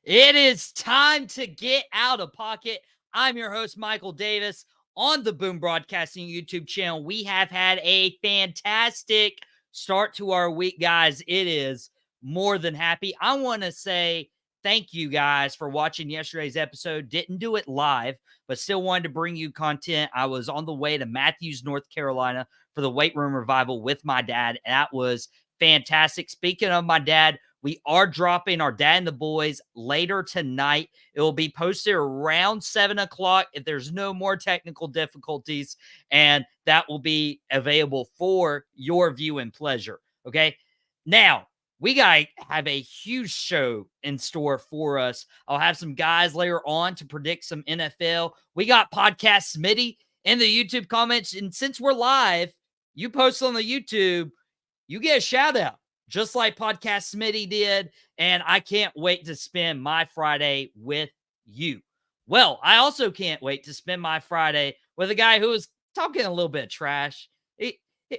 It is time to get out of pocket. I'm your host, Michael Davis. On the Boom Broadcasting YouTube channel, we have had a fantastic start to our week, guys. It is more than happy. I want to say thank you guys for watching yesterday's episode. Didn't do it live, but still wanted to bring you content. I was on the way to Matthews, North Carolina for the Weight Room Revival with my dad. And that was fantastic. Speaking of my dad, we are dropping our Dad and the Boys later tonight. It will be posted around 7 o'clock if there's no more technical difficulties, and that will be available for your viewing pleasure. Okay. Now, we got to have a huge show in store for us. I'll have some guys later on to predict some NFL. We got Podcast Smitty in the YouTube comments. And since we're live, you post on the YouTube, you get a shout out, just like Podcast Smitty did. And I can't wait to spend my Friday with you. Well, I also can't wait to spend my Friday with a guy who is talking a little bit of trash.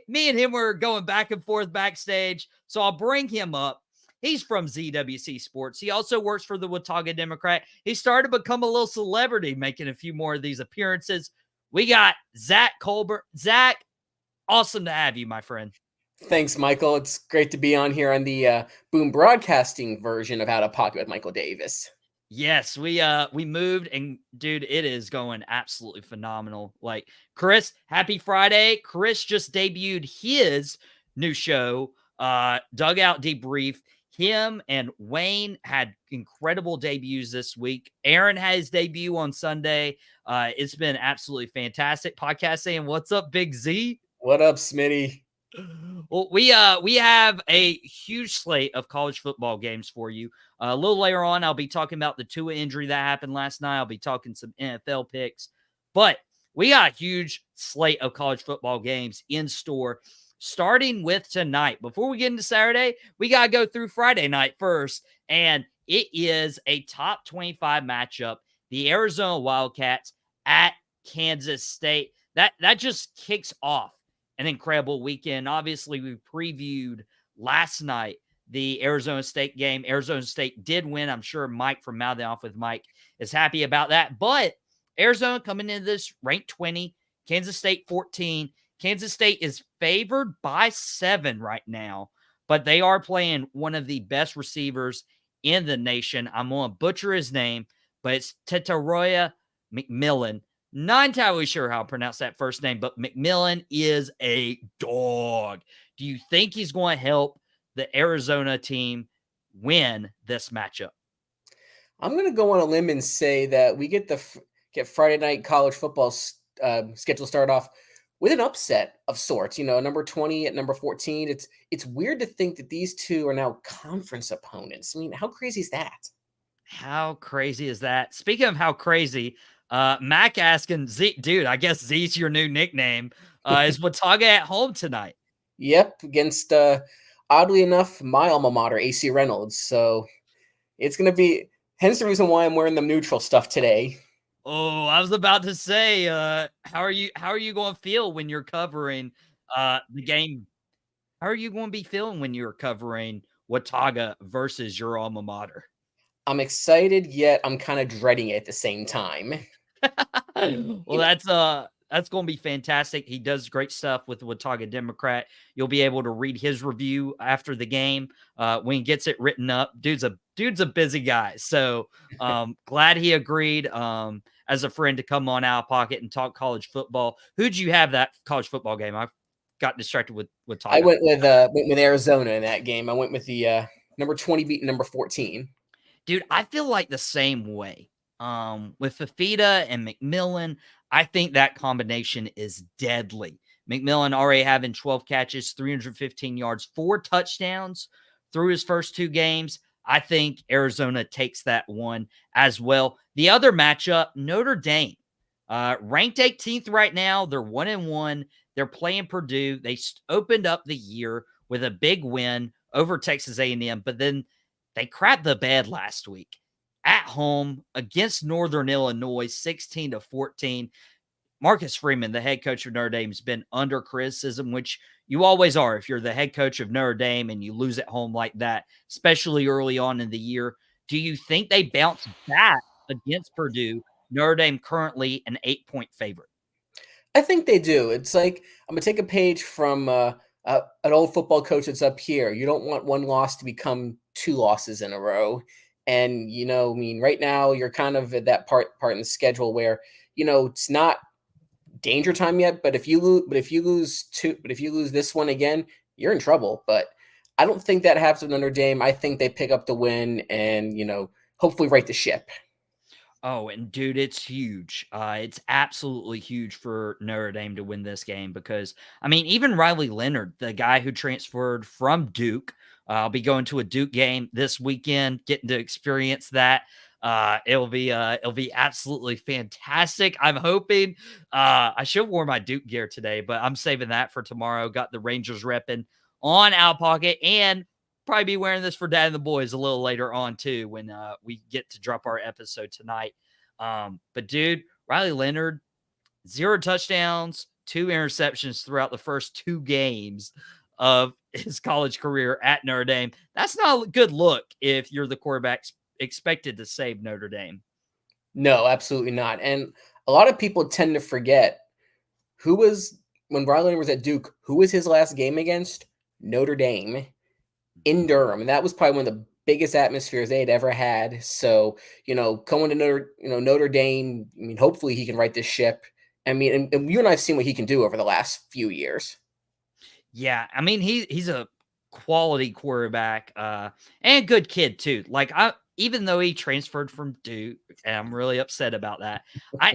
Me and him were going back and forth backstage, so I'll bring him up. He's from ZWC Sports. He also works for the Outta Democrat. He started to become a little celebrity, making a few more of these appearances. We got Zach Colbert. Zach, awesome to have you, my friend. Thanks, Michael. It's great to be on here on the Boom Broadcasting version of Out of Pocket with Michael Davis. Yes, we moved, and dude, it is going absolutely phenomenal. Like, Chris, happy Friday. Chris just debuted his new show, Dugout Debrief. Him and Wayne had incredible debuts this week. Aaron had his debut on Sunday. It's been absolutely fantastic. Podcast saying, what's up, Big Z? What up, Smitty? Well, we have a huge slate of college football games for you. A little later on, I'll be talking about the Tua injury that happened last night. I'll be talking some NFL picks. But we got a huge slate of college football games in store, starting with tonight. Before we get into Saturday, we got to go through Friday night first. And it is a top 25 matchup. The Arizona Wildcats at Kansas State. That just kicks off an incredible weekend. Obviously, we previewed last night the Arizona State game. Arizona State did win. I'm sure Mike from Mouthing Off with Mike is happy about that. But Arizona coming into this ranked 20, Kansas State 14. Kansas State is favored by 7 right now, but they are playing one of the best receivers in the nation. I'm going to butcher his name, but it's Tetaroya McMillan. Not entirely sure how to pronounce that first name, but McMillan is a dog. Do you think he's going to help the Arizona team win this matchup? I'm going to go on a limb and say that we get Friday night college football schedule start off with an upset of sorts. You know, number 20 at number 14. It's weird to think that these two are now conference opponents. I mean, how crazy is that? How crazy is that? Speaking of how crazy, Mac asking Z, dude, I guess Z's your new nickname. Is Watauga at home tonight? Yep, against oddly enough, my alma mater, AC Reynolds. So it's gonna be hence the reason why I'm wearing the neutral stuff today. Oh, I was about to say, how are you going to feel when you're covering the game? How are you going to be feeling when you're covering Watauga versus your alma mater? I'm excited, yet I'm kind of dreading it at the same time. Well, that's going to be fantastic. He does great stuff with the Watauga Democrat. You'll be able to read his review after the game when he gets it written up. Dude's a busy guy. So glad he agreed as a friend to come on Out of Pocket and talk college football. Who'd you have that college football game? I got distracted with Watauga. I went with Arizona in that game. I went with the number 20 beating number 14. Dude, I feel like the same way. With Fafita and McMillan, I think that combination is deadly. McMillan already having 12 catches, 315 yards, 4 touchdowns through his first 2 games. I think Arizona takes that one as well. The other matchup, Notre Dame, ranked 18th right now. They're 1-1. They're playing Purdue. They opened up the year with a big win over Texas A&M, but then they crapped the bed last week at home against Northern Illinois, 16-14. Marcus Freeman, the head coach of Notre Dame, has been under criticism, which you always are if you're the head coach of Notre Dame and you lose at home like that, especially early on in the year. Do you think they bounce back against Purdue? Notre Dame currently an 8-point favorite. I think they do. It's like I'm gonna take a page from an old football coach that's up here. You don't want one loss to become two losses in a row. And I mean, right now you're kind of at that part in the schedule where it's not danger time yet. But if you lose this one again, you're in trouble. But I don't think that happens with Notre Dame. I think they pick up the win and hopefully right the ship. Oh, and dude, it's huge. It's absolutely huge for Notre Dame to win this game because, I mean, even Riley Leonard, the guy who transferred from Duke, I'll be going to a Duke game this weekend, getting to experience that. It'll be absolutely fantastic. I'm hoping. I should have worn my Duke gear today, but I'm saving that for tomorrow. Got the Rangers repping on Out Pocket, and probably be wearing this for Dad and the boys a little later on too when we get to drop our episode tonight. But dude, Riley Leonard, 0 touchdowns, 2 interceptions throughout the first 2 games of his college career at Notre Dame. That's not a good look if you're the quarterback expected to save Notre Dame. No, absolutely not. And a lot of people tend to forget when Riley Leonard was at Duke, who was his last game against? Notre Dame in Durham. And that was probably one of the biggest atmospheres they had ever had. So, going to Notre Dame, I mean, hopefully he can right this ship. I mean, and you and I have seen what he can do over the last few years. Yeah, I mean, he's a quality quarterback and good kid too. Like even though he transferred from Duke, and I'm really upset about that,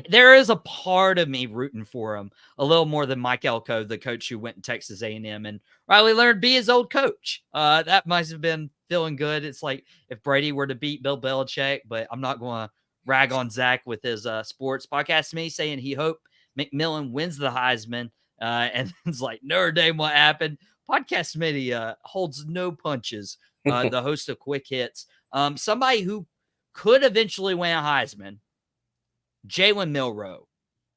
there is a part of me rooting for him a little more than Mike Elko, the coach who went to Texas A&M, and Riley Leonard be his old coach. That must have been feeling good. It's like if Brady were to beat Bill Belichick, but I'm not going to rag on Zach with his sports podcast to me saying he hoped McMillan wins the Heisman. And it's like Notre Dame, what happened? Podcast Smitty holds no punches. The host of Quick Hits. Somebody who could eventually win a Heisman, Jalen Milroe.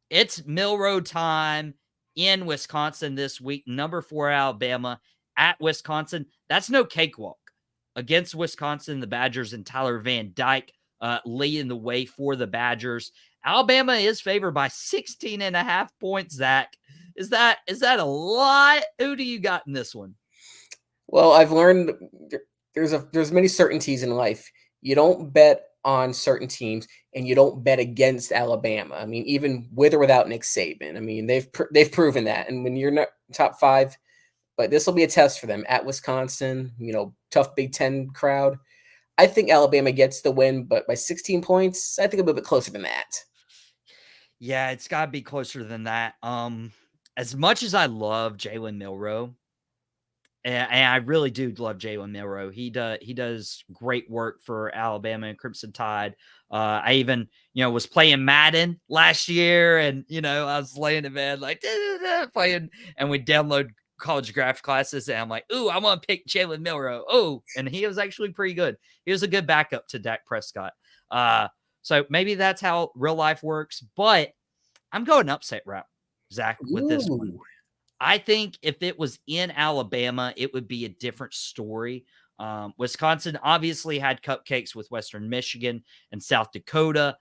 It's Milroe time in Wisconsin this week. Number 4 Alabama at Wisconsin. That's no cakewalk. Against Wisconsin, the Badgers and Tyler Van Dyke leading the way for the Badgers. Alabama is favored by 16.5 points, Zach. Is that a lot? Who do you got in this one? Well, I've learned there's many certainties in life. You don't bet on certain teams, and you don't bet against Alabama. I mean, even with or without Nick Saban. I mean, they've proven that. And when you're not top 5, but this will be a test for them at Wisconsin. Tough Big Ten crowd. I think Alabama gets the win, but by 16 points, I think a little bit closer than that. Yeah, it's got to be closer than that. As much as I love Jalen Milroe, and I really do love Jalen Milroe, he does great work for Alabama and Crimson Tide. I even was playing Madden last year, and I was laying in bed like playing, and we download college draft classes, and I'm like, ooh, I want to pick Jalen Milroe. Oh, and he was actually pretty good. He was a good backup to Dak Prescott. So maybe that's how real life works, but I'm going upset route, Zach, with this one. I think if it was in Alabama, it would be a different story. Wisconsin obviously had cupcakes with Western Michigan and South Dakota.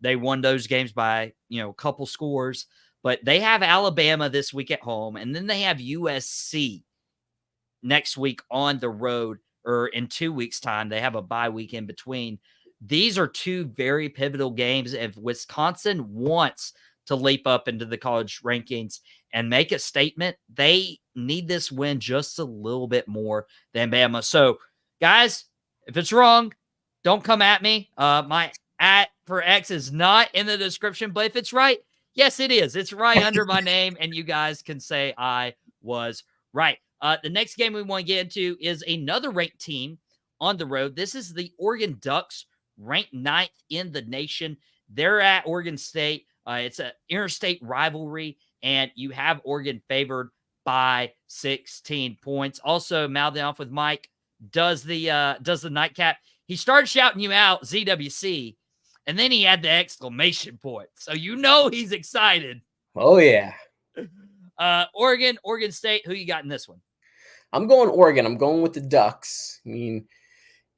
They won those games by, a couple scores, but they have Alabama this week at home, and then they have USC next week on the road, or in 2 weeks' time. They have a bye week in between. These are 2 very pivotal games. If Wisconsin wants to leap up into the college rankings and make a statement, they need this win just a little bit more than Bama. So, guys, if it's wrong, don't come at me. My @ for X is not in the description, but if it's right, yes, it is. It's right under my name, and you guys can say I was right. The next game we want to get into is another ranked team on the road. This is the Oregon Ducks, ranked 9th in the nation. They're at Oregon State. It's an interstate rivalry, and you have Oregon favored by 16 points. Also, mouthing off with Mike, does the nightcap. He started shouting you out, ZWC, and then he had the exclamation point. So he's excited. Oh, yeah. Oregon State, who you got in this one? I'm going Oregon. I'm going with the Ducks. I mean,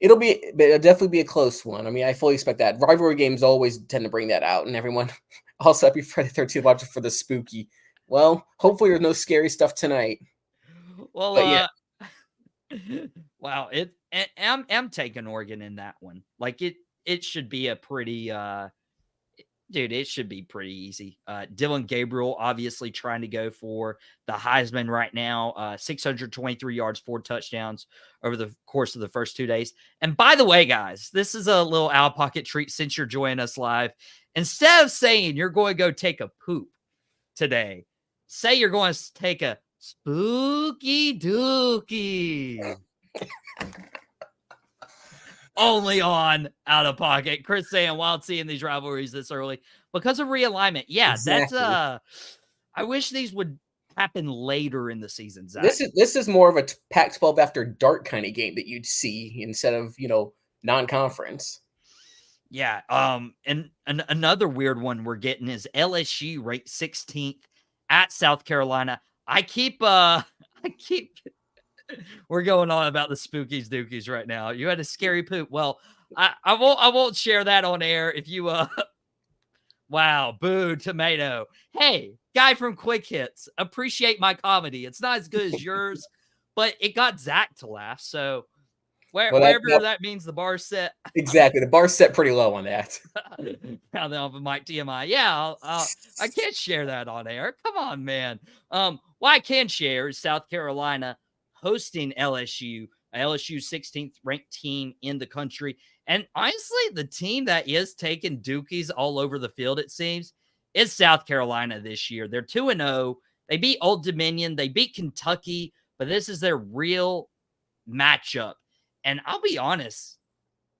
It'll definitely be a close one. I mean, I fully expect that. Rivalry games always tend to bring that out, and everyone also happy Friday 13th watching for the spooky. Well, hopefully there's no scary stuff tonight. Well, But yeah, wow, I'm taking Oregon in that one. Like it should be a pretty dude, it should be pretty easy. Dylan Gabriel obviously trying to go for the Heisman right now. 623 yards, 4 touchdowns over the course of the first 2 days. And by the way, guys, this is a little out of pocket treat since you're joining us live. Instead of saying you're going to go take a poop today, say you're going to take a spooky dookie. Only on Out of Pocket. Chris saying, wild seeing these rivalries this early because of realignment. Yeah, exactly. I wish these would happen later in the season, Zach. This is more of a Pac-12 after dark kind of game that you'd see instead of, non-conference. Yeah. And another weird one we're getting is LSU ranked 16th at South Carolina. We're going on about the spookies dookies right now. You had a scary poop. Well, I won't share that on air. If you wow, boo tomato. Hey, guy from Quick Hits, appreciate my comedy. It's not as good as yours, but it got Zach to laugh. So wherever that means the bar's set. Exactly, the bar's set pretty low on that. Now that I'm Mike TMI, yeah, I can't share that on air. Come on, man. What I can share is South Carolina hosting LSU, LSU 16th ranked team in the country. And honestly, the team that is taking dookies all over the field, it seems, is South Carolina this year. They're 2-0. They beat Old Dominion. They beat Kentucky, but this is their real matchup. And I'll be honest,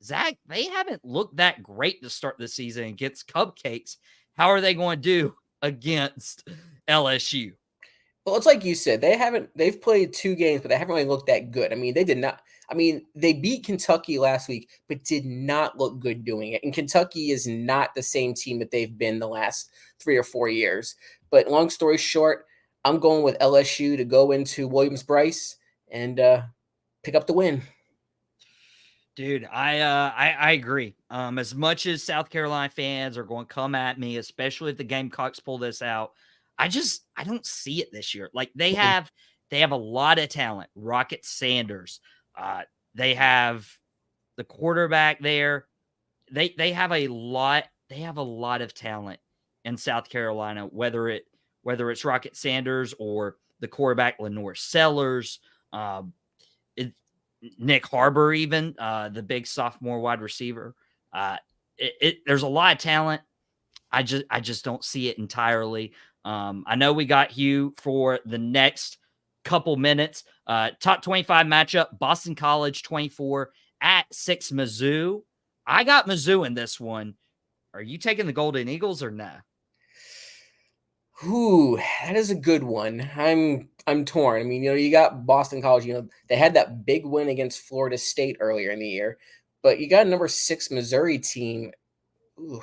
Zach, they haven't looked that great to start the season against Cupcakes. How are they going to do against LSU? Well, it's like you said, they've played 2 games, but they haven't really looked that good. I mean, they beat Kentucky last week, but did not look good doing it. And Kentucky is not the same team that they've been the last 3 or 4 years. But long story short, I'm going with LSU to go into Williams-Brice and pick up the win. Dude, I agree. As much as South Carolina fans are going to come at me, especially if the Gamecocks pull this out, I don't see it this year. Like they have a lot of talent. Rocket Sanders. They have the quarterback there. They have a lot of talent in South Carolina, whether it's Rocket Sanders or the quarterback Lenore Sellers, Nick Harbor, even the big sophomore wide receiver. There's a lot of talent. I just don't see it entirely. I know we got Hugh for the next couple minutes. Top 25 matchup, Boston College 24 at 6 Mizzou. I got Mizzou in this one. Are you taking the Golden Eagles or no? Ooh, that is a good one. I'm torn. I mean, you got Boston College. They had that big win against Florida State earlier in the year, but you got a number 6 Missouri team. Ooh.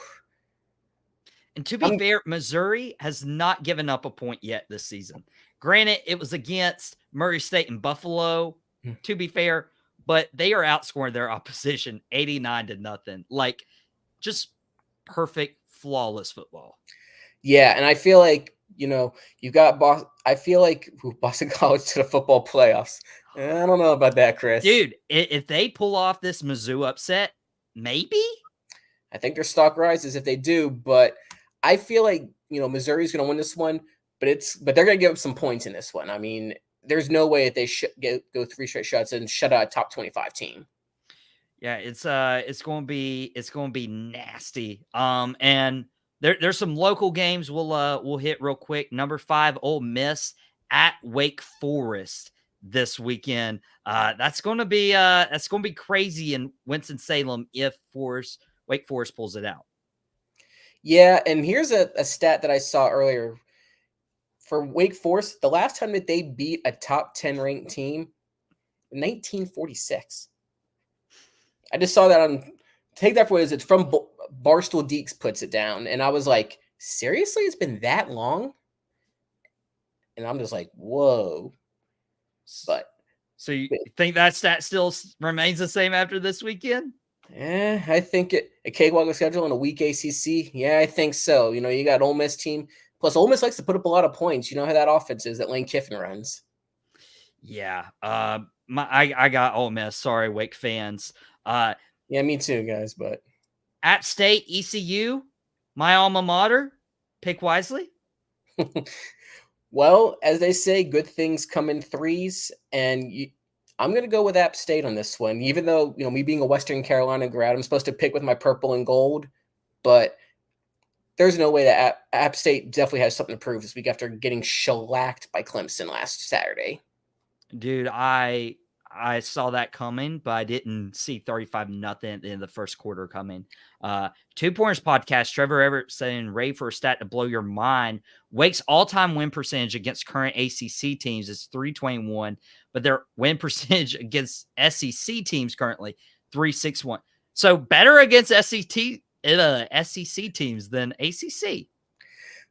And to be fair, Missouri has not given up a point yet this season. Granted, it was against Murray State and Buffalo, to be fair, but they are outscoring their opposition 89-0. Like, just perfect, flawless football. Yeah, and I feel like, you've got I feel like Boston College to the football playoffs. I don't know about that, Chris. Dude, if they pull off this Mizzou upset, maybe? I think their stock rises if they do, but I feel like, Missouri's going to win this one, but they're going to give up some points in this one. I mean, there's no way that they should go 3 straight shots and shut out a top 25 team. Yeah, it's going to be nasty. And there's some local games we'll hit real quick. Number 5, Ole Miss at Wake Forest this weekend. That's going to be crazy in Winston-Salem if Wake Forest pulls it out. Yeah, and here's a stat that I saw earlier. For Wake Forest, the last time that they beat a top 10 ranked team, 1946. I just saw that on take that for what it is. It's from Barstool Deeks puts it down, and I was like, seriously, it's been that long? And I'm just like, whoa. But So you think that stat still remains the same after this weekend? Yeah, I think a cakewalk schedule and a weak ACC. Yeah, I think so. You got Ole Miss team. Plus, Ole Miss likes to put up a lot of points. You know how that offense is that Lane Kiffin runs. Yeah. I got Ole Miss. Sorry, Wake fans. Yeah, me too, guys. But App State, ECU, my alma mater. Pick wisely. well, as they say, good things come in threes, and I'm going to go with App State on this one. Even though me being a Western Carolina grad, I'm supposed to pick with my purple and gold, but there's no way that App State definitely has something to prove this week after getting shellacked by Clemson last Saturday. Dude, I saw that coming, but I didn't see 35-0 at the end of the first quarter coming. 2 Pointers podcast, Trevor Everett saying, ready for a stat to blow your mind. Wake's all-time win percentage against current ACC teams is .321, but their win percentage against SEC teams currently .361. So better against SEC teams than ACC.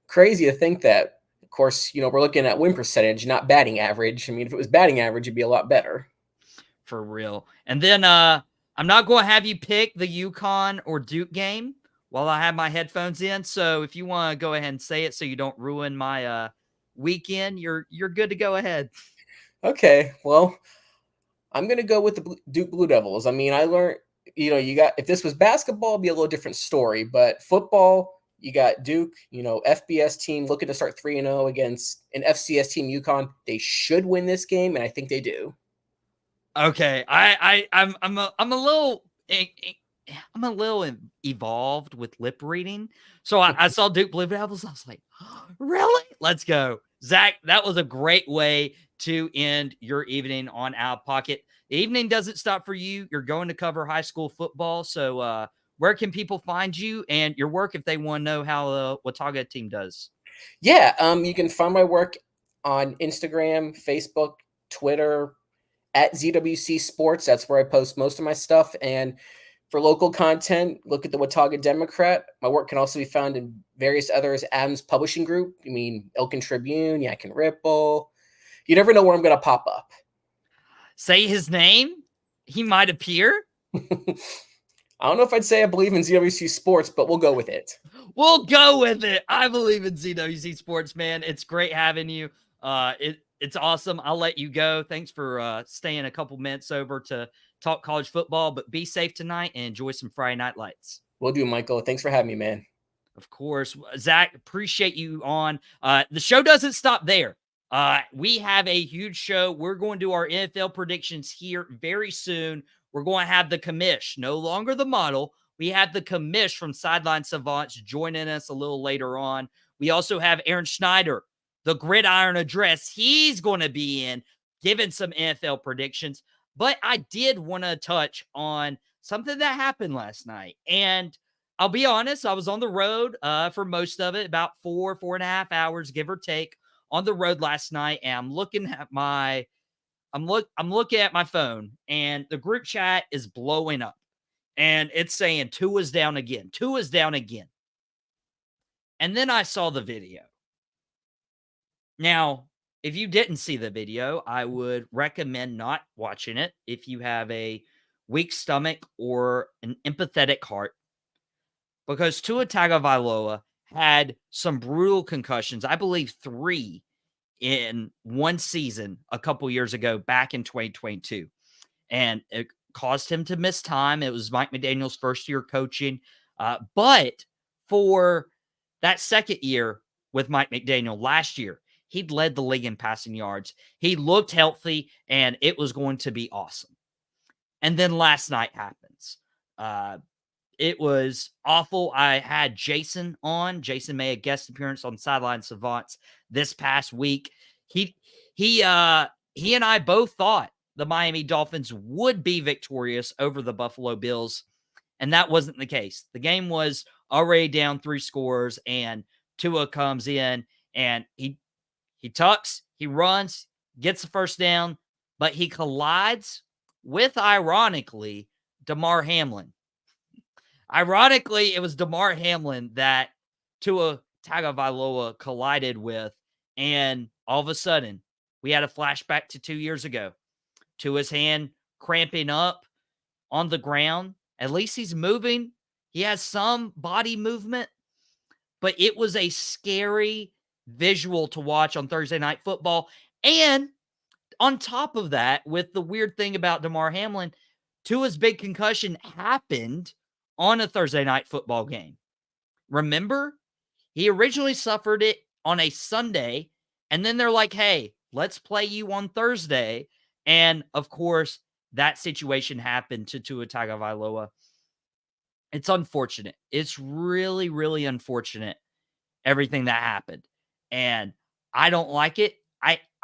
Crazy to think that. Of course, we're looking at win percentage, not batting average. I mean, if it was batting average, it'd be a lot better. For real. And then I'm not going to have you pick the UConn or Duke game while I have my headphones in. So if you want to go ahead and say it so you don't ruin my weekend, you're good to go ahead. Okay. Well, I'm going to go with the Duke Blue Devils. I mean, I learned, if this was basketball, it'd be a little different story, but football, you got Duke, FBS team looking to start 3-0 against an FCS team, UConn. They should win this game, and I think they do. Okay, I'm a little evolved with lip reading. So I saw Duke Blue Devils. I was like, oh, really? Let's go, Zach. That was a great way to end your evening on Out of Pocket. The evening doesn't stop for you. You're going to cover high school football. So where can people find you and your work if they want to know how the Watauga team does? Yeah, you can find my work on Instagram, Facebook, Twitter, at ZWC Sports. That's where I post most of my stuff. And for local content, look at the Watauga Democrat. My work can also be found in various others. Adams Publishing Group. I mean, Elkin Tribune, Yak and Ripple. You never know where I'm going to pop up. Say his name. He might appear. I don't know if I'd say I believe in ZWC Sports, but we'll go with it. We'll go with it. I believe in ZWC Sports, man. It's great having you. It's awesome. I'll let you go. Thanks for staying a couple minutes over to talk college football, but be safe tonight and enjoy some Friday Night Lights. Will do, Michael. Thanks for having me, man. Of course. Zach, appreciate you on. The show doesn't stop there. We have a huge show. We're going to do our NFL predictions here very soon. We're going to have the commish, no longer the model. We have the commish from Sideline Savants joining us a little later on. We also have Aaron Schneider, the Gridiron address. He's going to be in giving some NFL predictions. But I did want to touch on something that happened last night. And I'll be honest, I was on the road for most of it, about 4.5 hours, give or take, on the road last night. And I'm looking at my phone, and the group chat is blowing up. And it's saying Tua's down again. Tua's down again. And then I saw the video. Now, if you didn't see the video, I would recommend not watching it if you have a weak stomach or an empathetic heart, because Tua Tagovailoa had some brutal concussions. I believe 3 in one season a couple years ago, back in 2022. And it caused him to miss time. It was Mike McDaniel's first year coaching. But for that second year with Mike McDaniel last year, he'd led the league in passing yards. He looked healthy, and it was going to be awesome. And then last night happens. It was awful. I had Jason on. Jason made a guest appearance on Sideline Savants this past week. He and I both thought the Miami Dolphins would be victorious over the Buffalo Bills, and that wasn't the case. The game was already down 3 scores, and Tua comes in, and he tucks, he runs, gets the first down, but he collides with, ironically, Damar Hamlin. Ironically, it was Damar Hamlin that Tua Tagovailoa collided with, and all of a sudden, we had a flashback to 2 years ago. Tua's hand cramping up on the ground. At least he's moving. He has some body movement, but it was a scary visual to watch on Thursday Night Football. And on top of that, with the weird thing about Damar Hamlin, Tua's big concussion happened on a Thursday Night Football game. Remember? He originally suffered it on a Sunday, and then they're like, hey, let's play you on Thursday. And, of course, that situation happened to Tua Tagovailoa. It's unfortunate. It's really, really unfortunate, everything that happened. And I don't like it.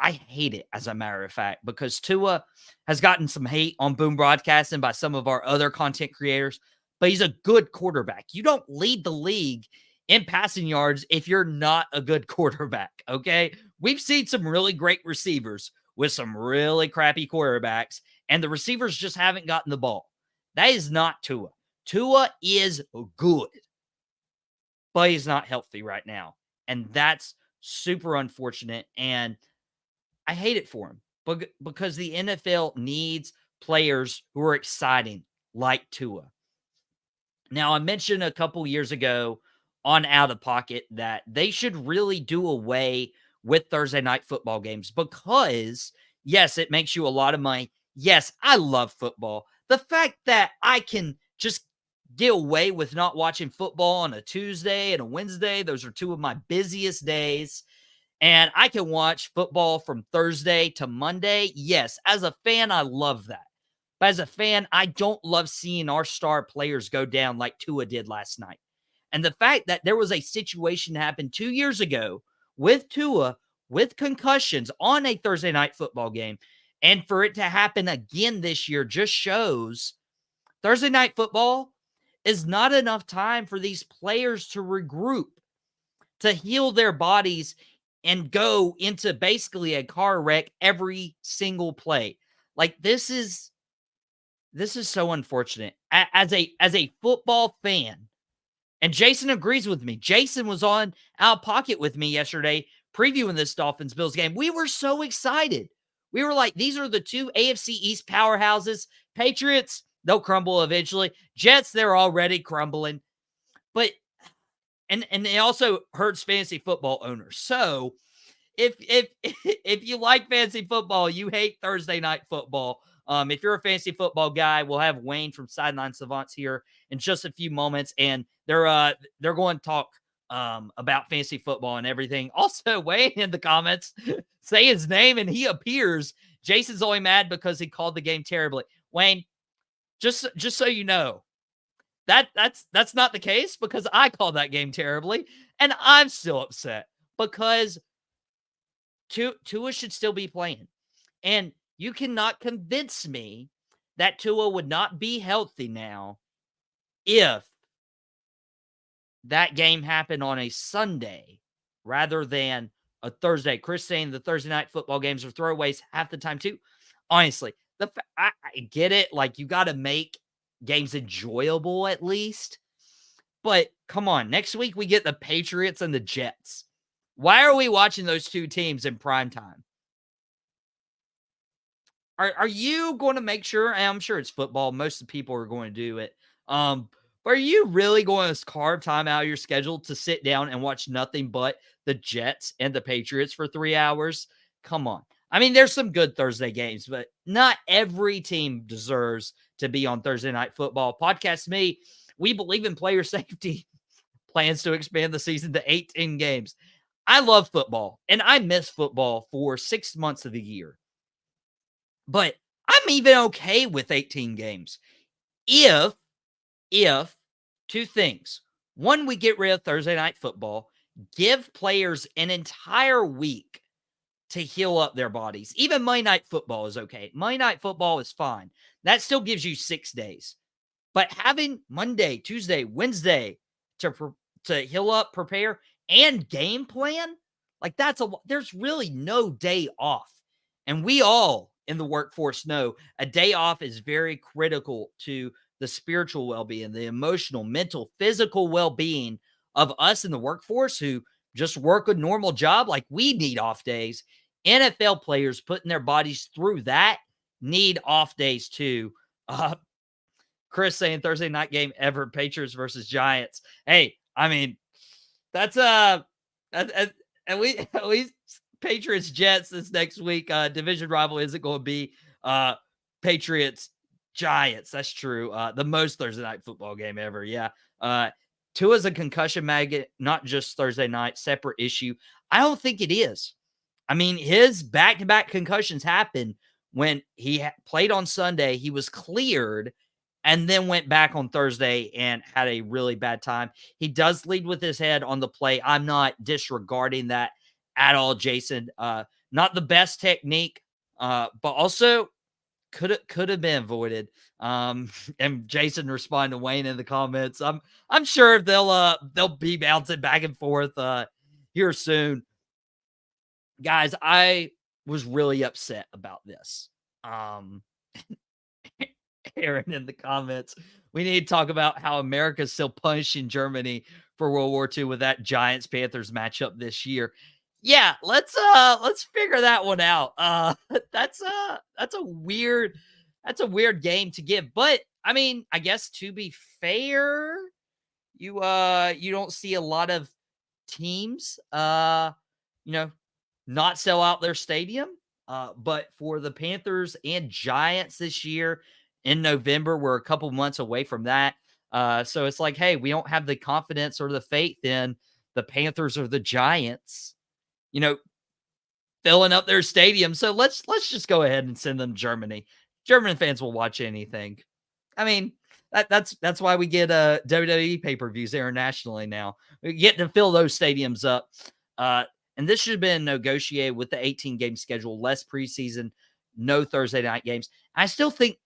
I hate it, as a matter of fact, because Tua has gotten some hate on Boom Broadcasting by some of our other content creators, but he's a good quarterback. You don't lead the league in passing yards if you're not a good quarterback, okay? We've seen some really great receivers with some really crappy quarterbacks, and the receivers just haven't gotten the ball. That is not Tua. Tua is good, but he's not healthy right now, and that's super unfortunate, and I hate it for him because the NFL needs players who are exciting like Tua. Now, I mentioned a couple years ago on Out of Pocket that they should really do away with Thursday night football games because, yes, it makes you a lot of money. Yes, I love football. The fact that I can just get away with not watching football on a Tuesday and a Wednesday, those are two of my busiest days, and I can watch football from Thursday to Monday. Yes, as a fan, I love that. But as a fan, I don't love seeing our star players go down like Tua did last night. And the fact that there was a situation happen 2 years ago with Tua with concussions on a Thursday night football game, and for it to happen again this year just shows Thursday night football is not enough time for these players to regroup, to heal their bodies, and go into basically a car wreck every single play. Like, this is so unfortunate. As a football fan, and Jason agrees with me. Jason was on Out Pocket with me yesterday previewing this Dolphins-Bills game. We were so excited. We were like, these are the two AFC East powerhouses. Patriots, they'll crumble eventually. Jets, they're already crumbling. But and it also hurts fantasy football owners. So if you like fantasy football, you hate Thursday night football. If you're a fantasy football guy, we'll have Wayne from Sideline Savants here in just a few moments, and they're going to talk about fantasy football and everything. Also, Wayne in the comments, say his name and he appears. Jason's only mad because he called the game terribly. Wayne, just so you know, that's not the case, because I called that game terribly, and I'm still upset because Tua should still be playing. And you cannot convince me that Tua would not be healthy now if that game happened on a Sunday rather than a Thursday. Chris saying the Thursday night football games are throwaways half the time too. Honestly, I get it. Like, you got to make games enjoyable at least. But come on, next week we get the Patriots and the Jets. Why are we watching those two teams in prime time? Are you going to make sure, and I'm sure it's football, most of the people are going to do it, but are you really going to carve time out of your schedule to sit down and watch nothing but the Jets and the Patriots for 3 hours? Come on. I mean, there's some good Thursday games, but not every team deserves to be on Thursday night football. Podcast Me, we believe in player safety. Plans to expand the season to 18 games. I love football, and I miss football for 6 months of the year. But I'm even okay with 18 games. If two things. One, we get rid of Thursday night football, give players an entire week to heal up their bodies. Even Monday night football is okay. Monday night football is fine. That still gives you 6 days. But having Monday, Tuesday, Wednesday to heal up, prepare, and game plan, like, there's really no day off. And we all in the workforce know a day off is very critical to the spiritual well-being, the emotional, mental, physical well-being of us in the workforce who just work a normal job. Like, we need off days. NFL players putting their bodies through that need off days too. Chris saying Thursday night game ever, Patriots versus Giants. Hey, I mean, that's at least Patriots Jets this next week. Division rival isn't going to be Patriots Giants. That's true. The most Thursday night football game ever. Yeah. Tua's a concussion maggot, not just Thursday night, separate issue. I don't think it is. I mean, his back-to-back concussions happened when he played on Sunday. He was cleared and then went back on Thursday and had a really bad time. He does lead with his head on the play. I'm not disregarding that at all, Jason. Not the best technique, but also could have been avoided. And Jason responded to Wayne in the comments. I'm sure they'll be bouncing back and forth here soon. Guys, I was really upset about this. Aaron in the comments, we need to talk about how America's still punishing Germany for World War II with that Giants-Panthers matchup this year. Yeah, let's figure that one out. That's a weird game to give. But I mean, I guess to be fair, you don't see a lot of teams not sell out their stadium. But for the Panthers and Giants this year in November, we're a couple months away from that. So it's like, hey, we don't have the confidence or the faith in the Panthers or the Giants, filling up their stadium. So let's just go ahead and send them Germany. German fans will watch anything. I mean, that's why we get WWE pay-per-views internationally now. We get to fill those stadiums up. And this should have been negotiated with the 18-game schedule, less preseason, no Thursday night games. I still think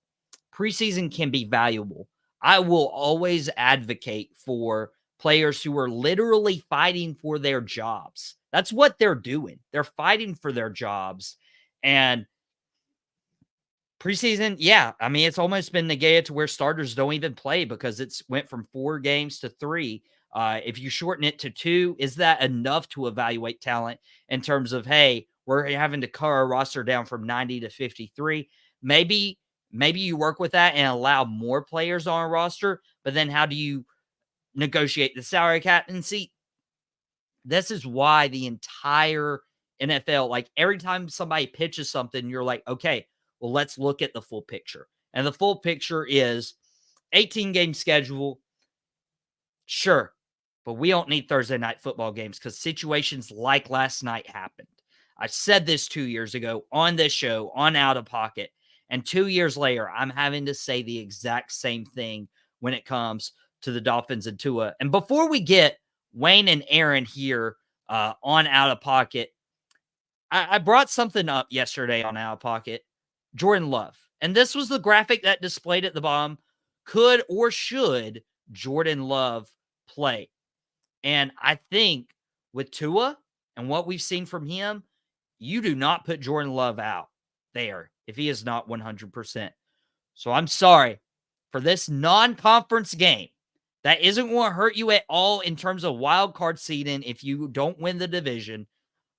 preseason can be valuable. I will always advocate for players who are literally fighting for their jobs. That's what they're doing. They're fighting for their jobs. And preseason, yeah, I mean, it's almost been negated to where starters don't even play because it's went from 4 games to 3. If you shorten it to 2, is that enough to evaluate talent in terms of, hey, we're having to cut our roster down from 90 to 53? Maybe you work with that and allow more players on a roster, but then how do you negotiate the salary cap? And see, this is why the entire NFL, like every time somebody pitches something, you're like, okay, well, let's look at the full picture. And the full picture is 18-game schedule. Sure, but we don't need Thursday night football games because situations like last night happened. I said this 2 years ago on this show, on Out of Pocket, and 2 years later, I'm having to say the exact same thing when it comes to the Dolphins and Tua. And before we get Wayne and Aaron here on Out of Pocket, I brought something up yesterday on Out of Pocket, Jordan Love. And this was the graphic that displayed at the bottom. Could or should Jordan Love play? And I think with Tua and what we've seen from him, you do not put Jordan Love out there if he is not 100%. So I'm sorry for this non-conference game. That isn't going to hurt you at all in terms of wild card seeding. If you don't win the division,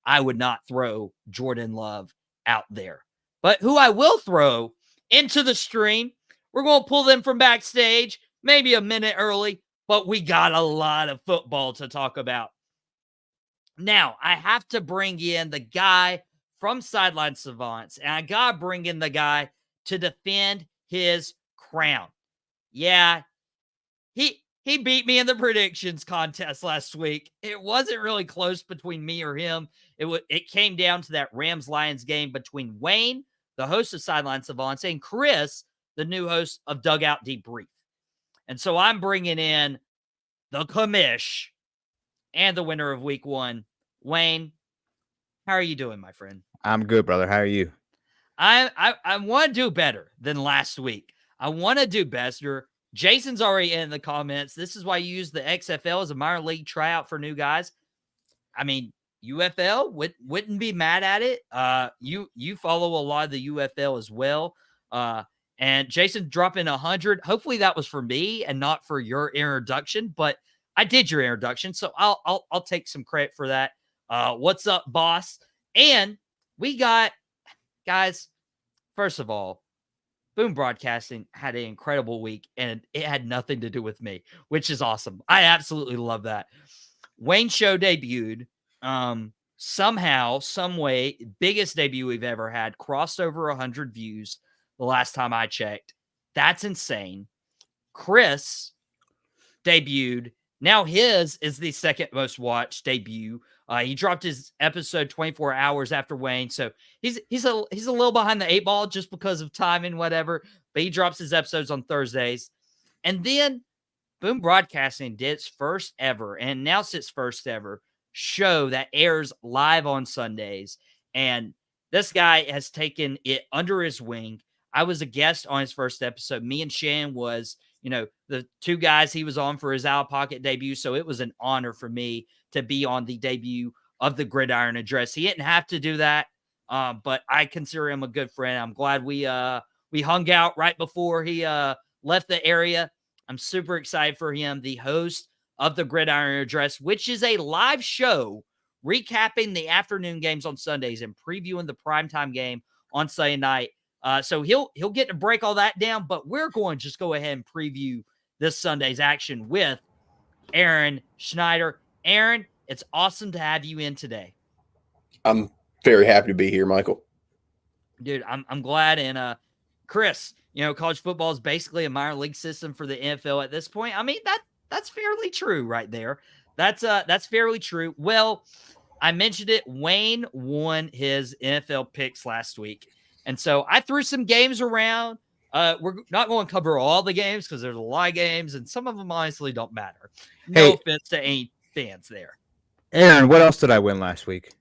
I would not throw Jordan Love out there. But who I will throw into the stream, we're going to pull them from backstage, maybe a minute early, but we got a lot of football to talk about. Now, I have to bring in the guy from Sideline Savants, and I got to bring in the guy to defend his crown. Yeah, he beat me in the predictions contest last week. It wasn't really close between me or him. It came down to that Rams-Lions game between Wayne, the host of Sideline Savants, and Chris, the new host of Dugout Debrief. And so I'm bringing in the commish and the winner of week 1. Wayne, how are you doing, my friend? I'm good, brother. How are you? I want to do better than last week. I want to do better. Jason's already in the comments. This is why you use the XFL as a minor league tryout for new guys. I mean, UFL wouldn't be mad at it. You follow a lot of the UFL as well. And Jason dropping 100. Hopefully that was for me and not for your introduction, but I did your introduction, so I'll take some credit for that. What's up, boss? And we got, guys, first of all, Boom Broadcasting had an incredible week, and it had nothing to do with me, which is awesome. I absolutely love that. Wayne's show debuted. Somehow, some way, biggest debut we've ever had, crossed over 100 views the last time I checked. That's insane. Chris debuted. Now his is the second most watched debut. He dropped his episode 24 hours after Wayne, so he's a little behind the eight ball just because of time and whatever. But he drops his episodes on Thursdays, and then Boom Broadcasting did its first ever and announced its first ever show that airs live on Sundays. And this guy has taken it under his wing. I was a guest on his first episode. Me and Shan was, the two guys he was on for his Out of Pocket debut. So it was an honor for me to be on the debut of the Gridiron Address. He didn't have to do that, but I consider him a good friend. I'm glad we hung out right before he left the area. I'm super excited for him, the host of the Gridiron Address, which is a live show recapping the afternoon games on Sundays and previewing the primetime game on Sunday night. So he'll get to break all that down, but we're going to just go ahead and preview this Sunday's action with Aaron Schneider. Aaron, it's awesome to have you in today. I'm very happy to be here, Michael. Dude, I'm glad. And Chris, college football is basically a minor league system for the NFL at this point. I mean, that's fairly true right there. That's fairly true. Well, I mentioned it. Wayne won his NFL picks last week. And so I threw some games around. We're not going to cover all the games because there's a lot of games, and some of them honestly don't matter. No offense to any fans there. Aaron, what else did I win last week?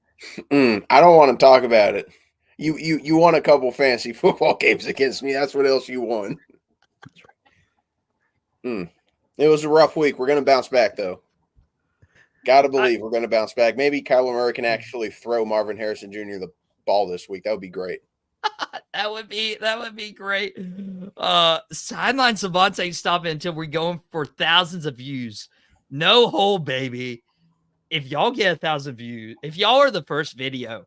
I don't want to talk about it. You won a couple fantasy football games against me. That's what else you won. That's right. It was a rough week. We're going to bounce back, though. Got to believe we're going to bounce back. Maybe Kyler Murray can actually throw Marvin Harrison Jr. the ball this week. That would be great. That would be great. Sideline Savants ain't stopping until we're going for thousands of views. No hole, baby. If y'all get 1,000 views, if y'all are the first video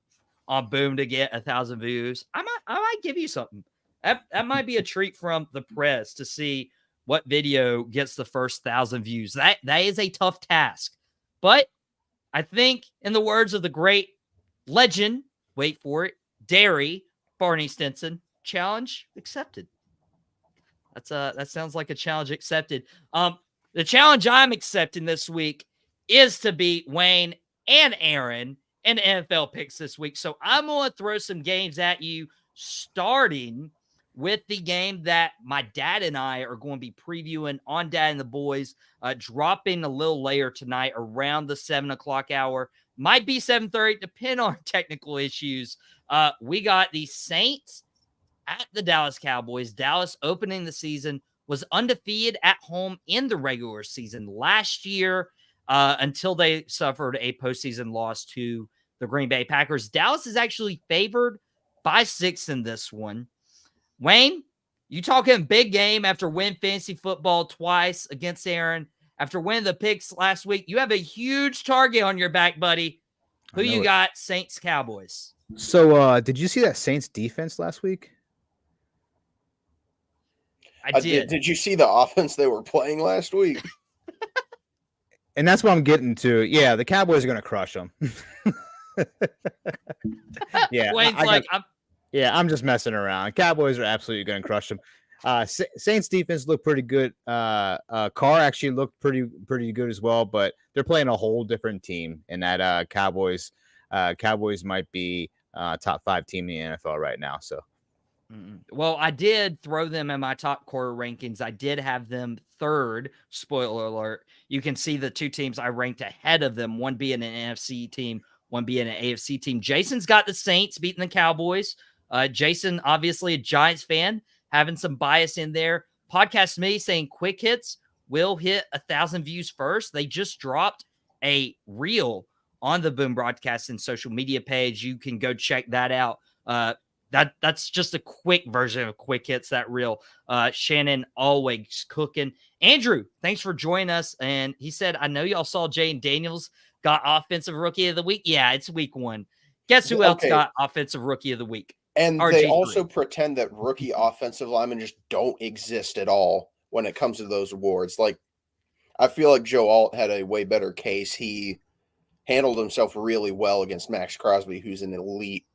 on Boom to get 1,000 views, I might give you something. That might be a treat from the press to see what video gets the first 1,000 views. That is a tough task, but I think, in the words of the great legend, wait for it, Derry Barney Stinson, challenge accepted. That sounds like a challenge accepted. The challenge I'm accepting this week is to beat Wayne and Aaron in NFL picks this week. So I'm going to throw some games at you, starting with the game that my dad and I are going to be previewing on Dad and the Boys, dropping a little later tonight around the 7 o'clock hour. Might be 7:30, depending on technical issues. We got the Saints at the Dallas Cowboys. Dallas opening the season was undefeated at home in the regular season last year until they suffered a postseason loss to the Green Bay Packers. Dallas is actually favored by 6 in this one. Wayne, you talking big game after winning fantasy football twice against Aaron. After winning the picks last week, you have a huge target on your back, buddy. Who you got? Saints, Cowboys. So, did you see that Saints defense last week? I did. Did you see the offense they were playing last week? And that's what I'm getting to. Yeah, the Cowboys are going to crush them. Yeah, Wayne's I'm just messing around. Cowboys are absolutely going to crush them. Saints defense looked pretty good. Carr actually looked pretty good as well, but they're playing a whole different team. And that Cowboys might be top 5 team in the NFL right now. So, well, I did throw them in my top quarter rankings. I did have them 3rd. Spoiler alert. You can see the 2 teams I ranked ahead of them, one being an NFC team, one being an AFC team. Jason's got the Saints beating the Cowboys. Jason, obviously a Giants fan, having some bias in there. Podcast me saying quick hits will hit 1,000 views first. They just dropped a reel on the Boom Broadcasting social media page. You can go check that out. That's just a quick version of quick hits, that reel. Shannon always cooking. Andrew, thanks for joining us. And he said, I know y'all saw Jaden Daniels got offensive rookie of the week. Yeah, it's week 1. Guess who else got offensive rookie of the week? And they RG3. also pretend that rookie offensive linemen just don't exist at all when it comes to those awards. Like, I feel like Joe Alt had a way better case. He handled himself really well against Max Crosby, who's an elite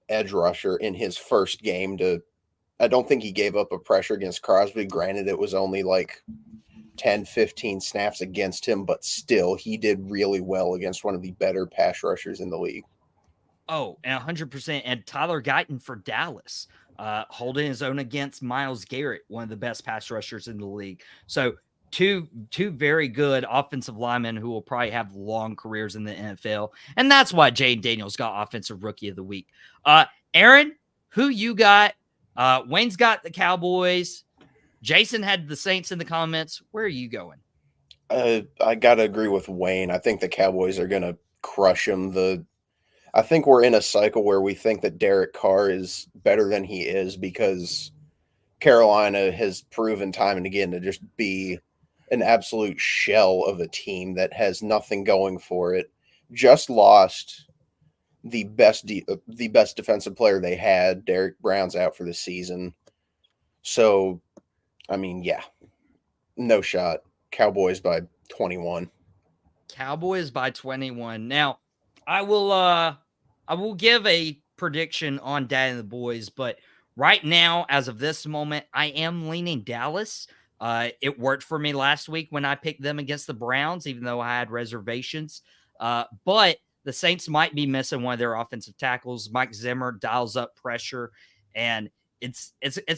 edge rusher in his first game. I don't think he gave up a pressure against Crosby. Granted, it was only like 10, 15 snaps against him, but still, he did really well against one of the better pass rushers in the league. Oh, and 100%. And Tyler Guyton for Dallas, holding his own against Myles Garrett, one of the best pass rushers in the league. So two very good offensive linemen who will probably have long careers in the NFL. And that's why Jayden Daniels got Offensive Rookie of the Week. Aaron, who you got? Wayne's got the Cowboys. Jason had the Saints in the comments. Where are you going? I got to agree with Wayne. I think the Cowboys are going to crush them. I think we're in a cycle where we think that Derek Carr is better than he is because Carolina has proven time and again to just be an absolute shell of a team that has nothing going for it. Just lost the best defensive player they had. Derek Brown's out for the season. So, I mean, yeah, no shot. Cowboys by 21. Cowboys by 21. Now, I will give a prediction on Dad and the Boys, but right now, as of this moment, I am leaning Dallas. It worked for me last week when I picked them against the Browns, even though I had reservations. But the Saints might be missing one of their offensive tackles. Mike Zimmer dials up pressure, and it's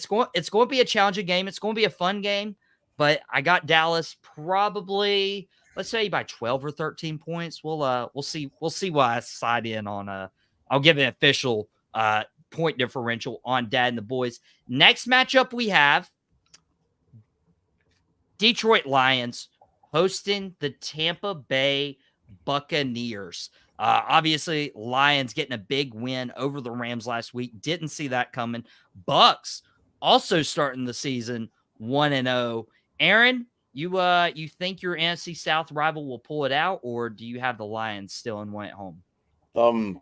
going to be a challenging game. It's going to be a fun game, but I got Dallas probably, let's say, by 12 or 13 points. We'll see what I side in on. I'll give an official point differential on Dad and the Boys. Next matchup we have Detroit Lions hosting the Tampa Bay Buccaneers. Obviously, Lions getting a big win over the Rams last week. Didn't see that coming. Bucks also starting the season 1-0. Aaron, you think your NFC South rival will pull it out, or do you have the Lions still in one at home?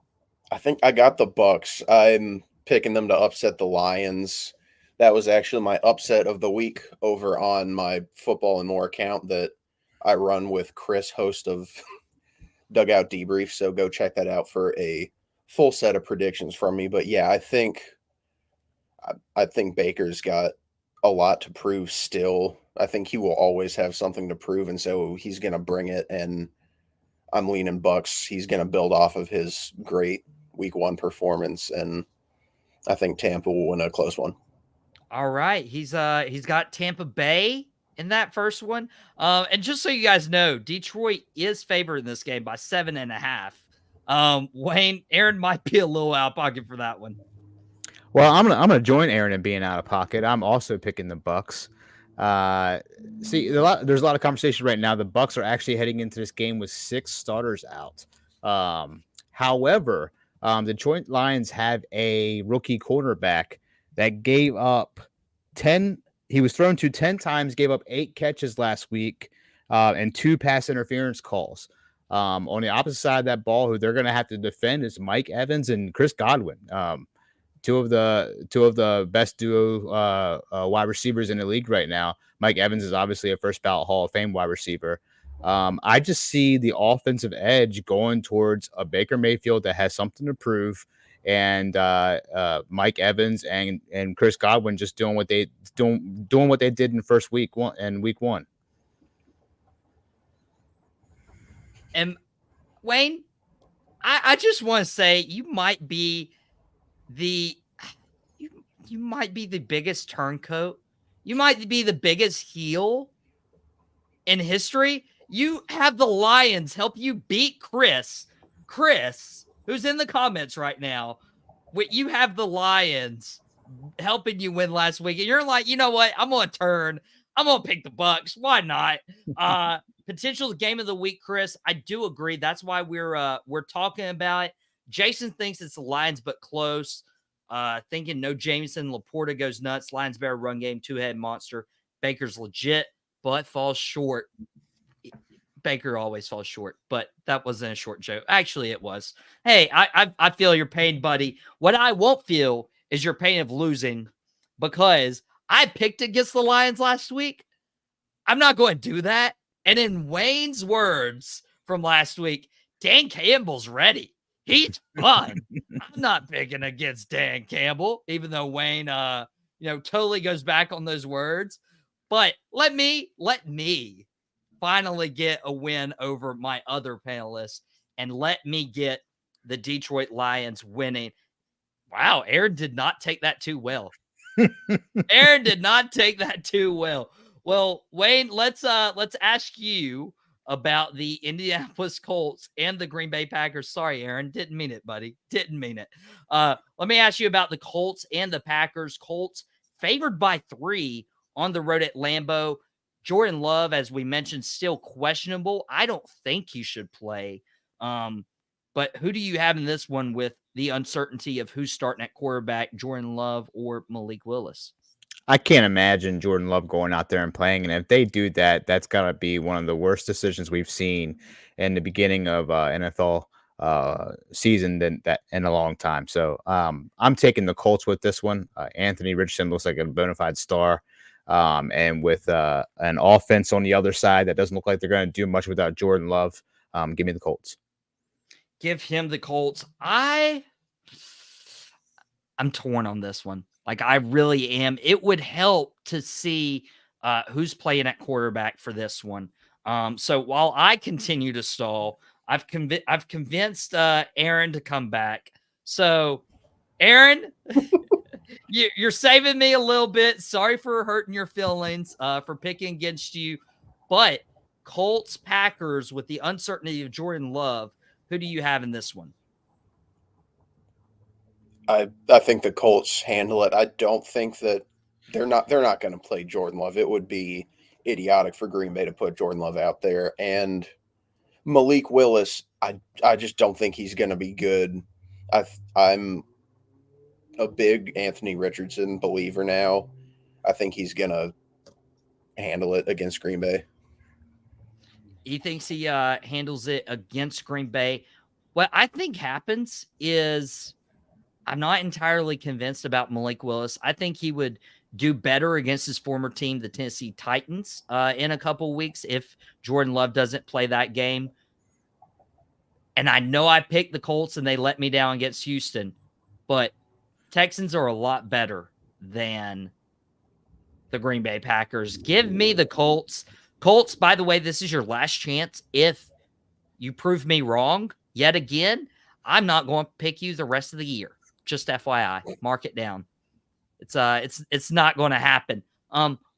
I think I got the Bucks. I'm picking them to upset the Lions. That was actually my upset of the week over on my Football and More account that I run with Chris, host of Dugout Debrief. So go check that out for a full set of predictions from me. But yeah, I think Baker's got a lot to prove still. I think he will always have something to prove, and so he's going to bring it, and I'm leaning Bucks. He's going to build off of his great week 1 performance, and I think Tampa will win a close one. All right. He's got Tampa Bay in that first one. And just so you guys know, Detroit is favored in this game by 7.5. Wayne, Aaron might be a little out of pocket for that one. Well, I'm gonna join Aaron in being out of pocket. I'm also picking the Bucks. See, there's a lot of conversation right now. The Bucks are actually heading into this game with 6 starters out. However, the Detroit Lions have a rookie quarterback that gave up 10. He was thrown to 10 times, gave up 8 catches last week, and 2 pass interference calls. On the opposite side of that ball, who they're going to have to defend is Mike Evans and Chris Godwin. Two of the best duo wide receivers in the league right now. Mike Evans is obviously a first ballot Hall of Fame wide receiver. I just see the offensive edge going towards a Baker Mayfield that has something to prove, and Mike Evans and Chris Godwin just doing what they did in week one. And Wayne, I just want to say you might be the biggest turncoat. You might be the biggest heel in history. You have the Lions help you beat Chris, who's in the comments right now. You have the Lions helping you win last week, and you're like, you know what? I'm going to pick the Bucks. Why not? Potential game of the week, Chris. I do agree. That's why we're talking about it. Jason thinks it's the Lions, but close. Thinking no Jameson. Laporta goes nuts. Lions better run game. 2-head monster. Baker's legit, but falls short. Baker always falls short, but that wasn't a short joke. Actually, it was. Hey, I feel your pain, buddy. What I won't feel is your pain of losing because I picked against the Lions last week. I'm not going to do that. And in Wayne's words from last week, Dan Campbell's ready. He's fun. I'm not picking against Dan Campbell, even though Wayne, totally goes back on those words. But let me finally get a win over my other panelists and let me get the Detroit Lions winning. Wow, Aaron did not take that too well. Aaron did not take that too well. Well, Wayne, let's ask you about the Indianapolis Colts and the Green Bay Packers. Sorry, Aaron, didn't mean it, buddy. Didn't mean it. Let me ask you about the Colts and the Packers. Colts favored by 3 on the road at Lambeau. Jordan Love, as we mentioned, still questionable. I don't think he should play. But who do you have in this one with the uncertainty of who's starting at quarterback, Jordan Love or Malik Willis? I can't imagine Jordan Love going out there and playing. And if they do that, that's got to be one of the worst decisions we've seen in the beginning of NFL season that in a long time. So I'm taking the Colts with this one. Anthony Richardson looks like a bona fide star. And with an offense on the other side that doesn't look like they're going to do much without Jordan Love, give me the Colts. Give him the Colts. I'm torn on this one. Like, I really am. It would help to see who's playing at quarterback for this one. So while I continue to stall, I've convinced Aaron to come back. So, Aaron, you're saving me a little bit. Sorry for hurting your feelings, for picking against you. But Colts, Packers, with the uncertainty of Jordan Love, who do you have in this one? I think the Colts handle it. I don't think that they're not going to play Jordan Love. It would be idiotic for Green Bay to put Jordan Love out there. And Malik Willis, I just don't think he's going to be good. I'm a big Anthony Richardson believer now. I think he's going to handle it against Green Bay. He thinks he handles it against Green Bay. What I think happens is I'm not entirely convinced about Malik Willis. I think he would do better against his former team, the Tennessee Titans, in a couple weeks if Jordan Love doesn't play that game. And I know I picked the Colts and they let me down against Houston, but Texans are a lot better than the Green Bay Packers. Give me the Colts. Colts, by the way, this is your last chance. If you prove me wrong yet again, I'm not going to pick you the rest of the year. Just FYI, mark it down. It's not going to happen.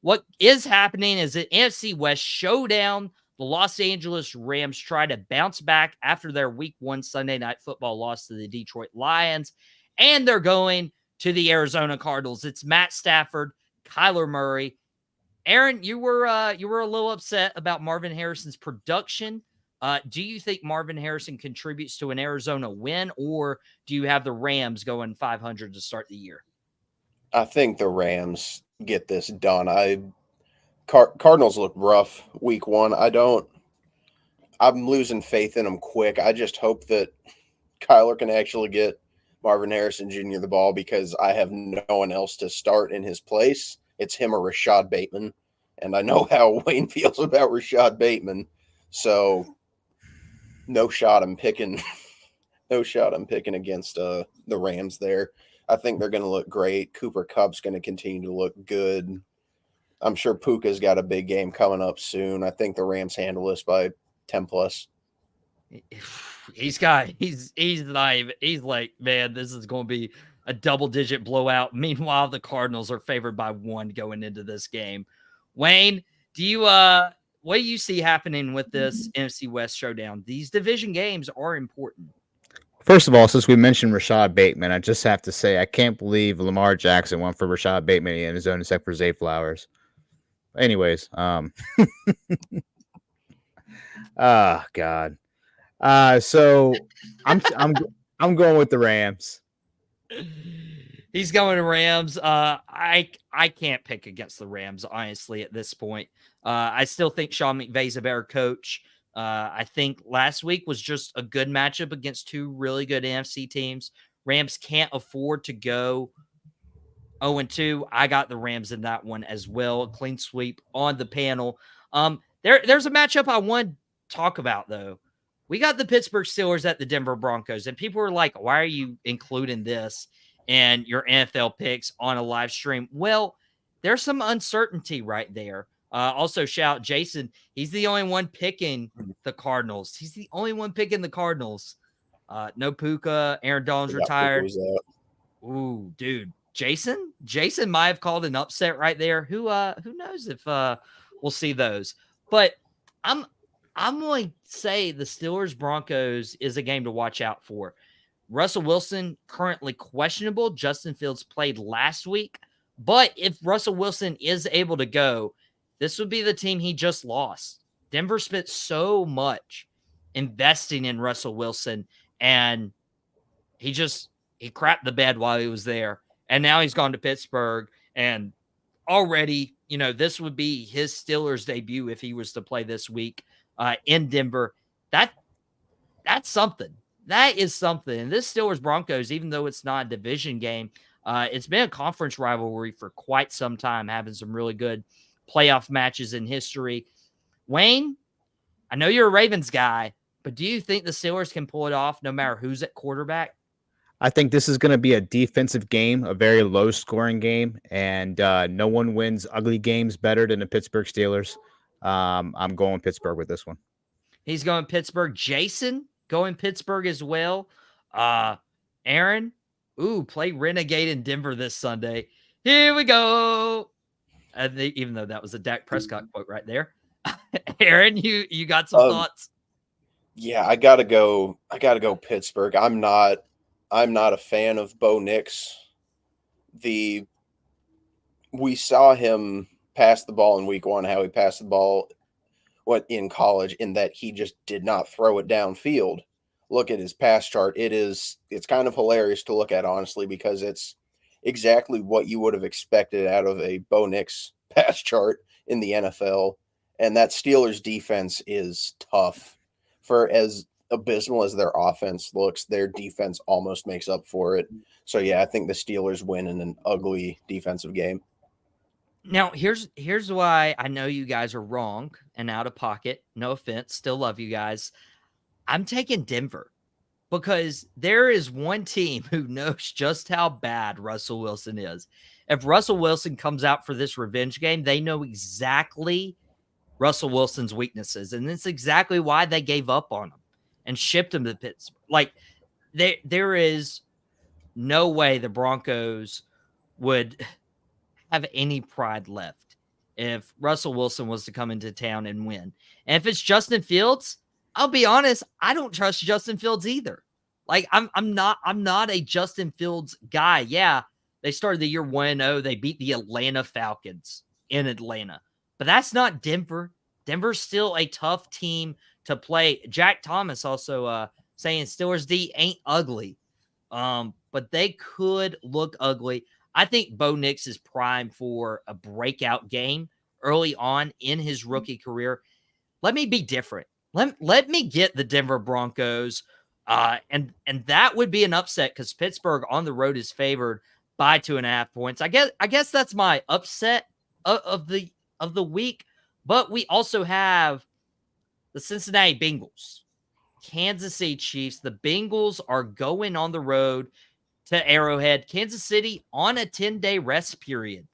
What is happening is an NFC West showdown. The Los Angeles Rams try to bounce back after their Week 1 Sunday Night Football loss to the Detroit Lions, and they're going to the Arizona Cardinals. It's Matt Stafford, Kyler Murray. Aaron, you were a little upset about Marvin Harrison's production. Do you think Marvin Harrison contributes to an Arizona win, or do you have the Rams going 500 to start the year? I think the Rams get this done. Cardinals look rough Week 1. I'm losing faith in them quick. I just hope that Kyler can actually get Marvin Harrison Jr. the ball, because I have no one else to start in his place. It's him or Rashad Bateman, and I know how Wayne feels about Rashad Bateman. So no shot I'm picking against the Rams there. I think they're going to look great. Cooper Kupp's going to continue to look good. I'm sure Puka's got a big game coming up soon. I think the Rams handle this by 10 plus. He's like, man, this is going to be a double-digit blowout. Meanwhile, the Cardinals are favored by 1 going into this game. Wayne, what do you see happening with this NFC West showdown? These division games are important. First of all, since we mentioned Rashad Bateman, I just have to say I can't believe Lamar Jackson went for Rashad Bateman in his own except for Zay Flowers. Anyways, oh God. So I'm going with the Rams. He's going to Rams. I can't pick against the Rams, honestly, at this point. I still think Sean McVay's a better coach, I think last week was just a good matchup against two really good NFC teams. Rams can't afford to go 0-2. I got the Rams in that one as well. Clean sweep on the panel. There's a matchup I want to talk about, though. We got the Pittsburgh Steelers at the Denver Broncos, and people were like, why are you including this in your NFL picks on a live stream? Well, there's some uncertainty right there. Also, shout Jason. He's the only one picking the Cardinals. He's the only one picking the Cardinals. No Puka. Aaron Donald's retired. Ooh, dude. Jason might have called an upset right there. Who knows if we'll see those. But I'm going to say the Steelers Broncos is a game to watch out for. Russell Wilson currently questionable. Justin Fields played last week. But if Russell Wilson is able to go, this would be the team he just lost. Denver spent so much investing in Russell Wilson, and he crapped the bed while he was there. And now he's gone to Pittsburgh, and already, this would be his Steelers debut if he was to play this week in Denver. That's something. That is something. And this Steelers Broncos, even though it's not a division game, it's been a conference rivalry for quite some time, having some really good playoff matches in history. Wayne, I know you're a Ravens guy, but do you think the Steelers can pull it off no matter who's at quarterback? I think this is going to be a defensive game, a very low-scoring game, and no one wins ugly games better than the Pittsburgh Steelers. I'm going Pittsburgh with this one. He's going Pittsburgh. Jason going Pittsburgh as well. Aaron, play Renegade in Denver this Sunday. Here we go. Even though that was a Dak Prescott quote right there. Aaron, you got some thoughts? Yeah, I gotta go Pittsburgh. I'm not a fan of Bo Nix. We saw him pass the ball in week 1, how he passed the ball in college, in that he just did not throw it downfield. Look at his pass chart. It's kind of hilarious to look at, honestly, because it's exactly what you would have expected out of a Bo Nix pass chart in the NFL. And that Steelers defense is tough. For as abysmal as their offense looks, their defense almost makes up for it. So yeah, I think the Steelers win in an ugly defensive game. Now, here's why I know you guys are wrong and out of pocket. No offense, still love you guys. I'm taking Denver because there is one team who knows just how bad Russell Wilson is. If Russell Wilson comes out for this revenge game, they know exactly Russell Wilson's weaknesses, and that's exactly why they gave up on him and shipped him to Pittsburgh. Like, there is no way the Broncos would have any pride left if Russell Wilson was to come into town and win. And if it's Justin Fields, I'll be honest, I don't trust Justin Fields either. Like, I'm not a Justin Fields guy. Yeah, they started the year 1-0. They beat the Atlanta Falcons in Atlanta. But that's not Denver. Denver's still a tough team to play. Jack Thomas also saying Steelers D ain't ugly. But they could look ugly. I think Bo Nix is primed for a breakout game early on in his rookie career. Let me be different. Let me get the Denver Broncos. And that would be an upset because Pittsburgh on the road is favored by 2.5 points. I guess that's my upset of the week. But we also have the Cincinnati Bengals, Kansas City Chiefs. The Bengals are going on the road to Arrowhead. Kansas City on a 10-day rest period.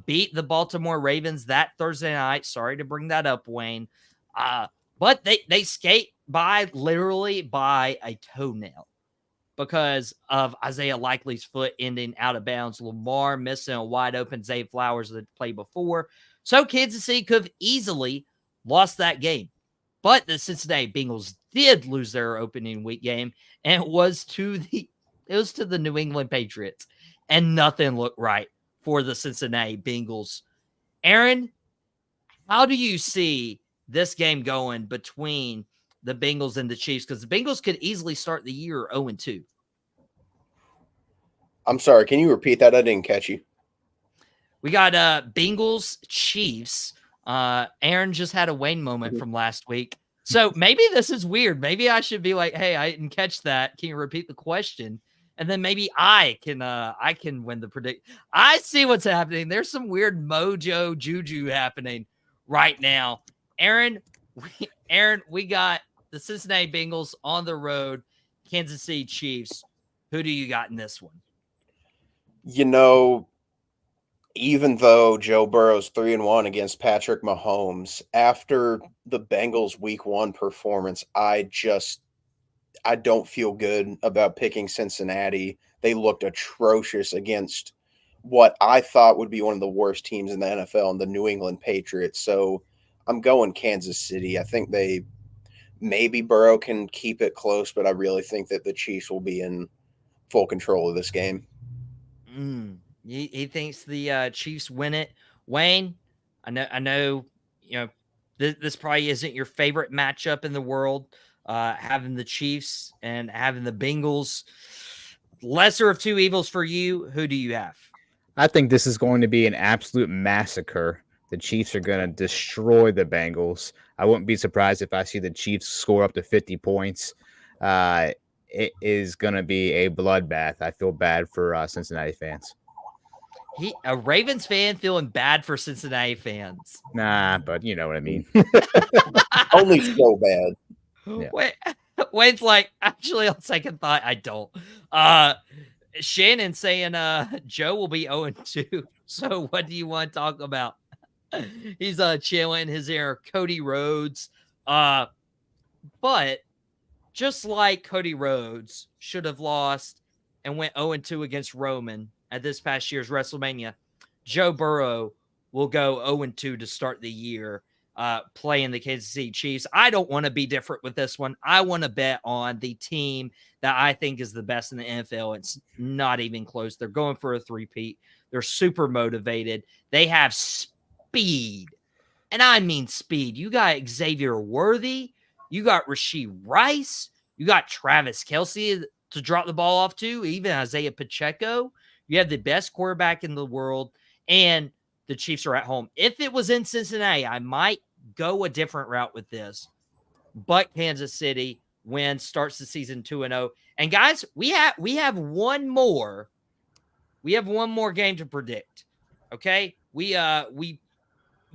Beat the Baltimore Ravens that Thursday night. Sorry to bring that up, Wayne. But they skate literally by a toenail because of Isaiah Likely's foot ending out of bounds. Lamar missing a wide open Zay Flowers that played before. So Kansas City could have easily lost that game. But the Cincinnati Bengals did lose their opening week game, and it was to the New England Patriots. And nothing looked right for the Cincinnati Bengals. Aaron, how do you see this game going between the Bengals and the Chiefs? Because the Bengals could easily start the year 0-2. I'm sorry, can you repeat that? I didn't catch you. We got Bengals, Chiefs. Aaron just had a Wayne moment from last week. So maybe this is weird. Maybe I should be like, hey, I didn't catch that. Can you repeat the question? And then maybe I can win the predict. I see what's happening. There's some weird mojo juju happening right now. Aaron, we got the Cincinnati Bengals on the road, Kansas City Chiefs. Who do you got in this one? You know, even though Joe Burrow's 3-1 against Patrick Mahomes, after the Bengals week 1 performance, I don't feel good about picking Cincinnati. They looked atrocious against what I thought would be one of the worst teams in the NFL, the New England Patriots. So I'm going Kansas City. I think maybe Burrow can keep it close, but I really think that the Chiefs will be in full control of this game. He thinks the Chiefs win it. Wayne, I know, this probably isn't your favorite matchup in the world, having the Chiefs and having the Bengals. Lesser of two evils for you. Who do you have? I think this is going to be an absolute massacre. The Chiefs are going to destroy the Bengals. I wouldn't be surprised if I see the Chiefs score up to 50 points. It is going to be a bloodbath. I feel bad for Cincinnati fans. A Ravens fan feeling bad for Cincinnati fans. Nah, but you know what I mean. Only so bad. Yeah. Wayne's like, actually, on second thought, I don't. Shannon saying Joe will be 0-2. So what do you want to talk about? He's chilling his ear, Cody Rhodes. But just like Cody Rhodes should have lost and went 0-2 against Roman at this past year's WrestleMania, Joe Burrow will go 0-2 to start the year playing the Kansas City Chiefs. I don't want to be different with this one. I want to bet on the team that I think is the best in the NFL. It's not even close. They're going for a three-peat. They're super motivated. They have speed. And I mean speed. You got Xavier Worthy. You got Rashee Rice. You got Travis Kelce to drop the ball off to, even Isaiah Pacheco. You have the best quarterback in the world, and the Chiefs are at home. If it was in Cincinnati, I might go a different route with this. But Kansas City wins, starts the season 2-0. And guys, we have one more. We have one more game to predict. Okay? We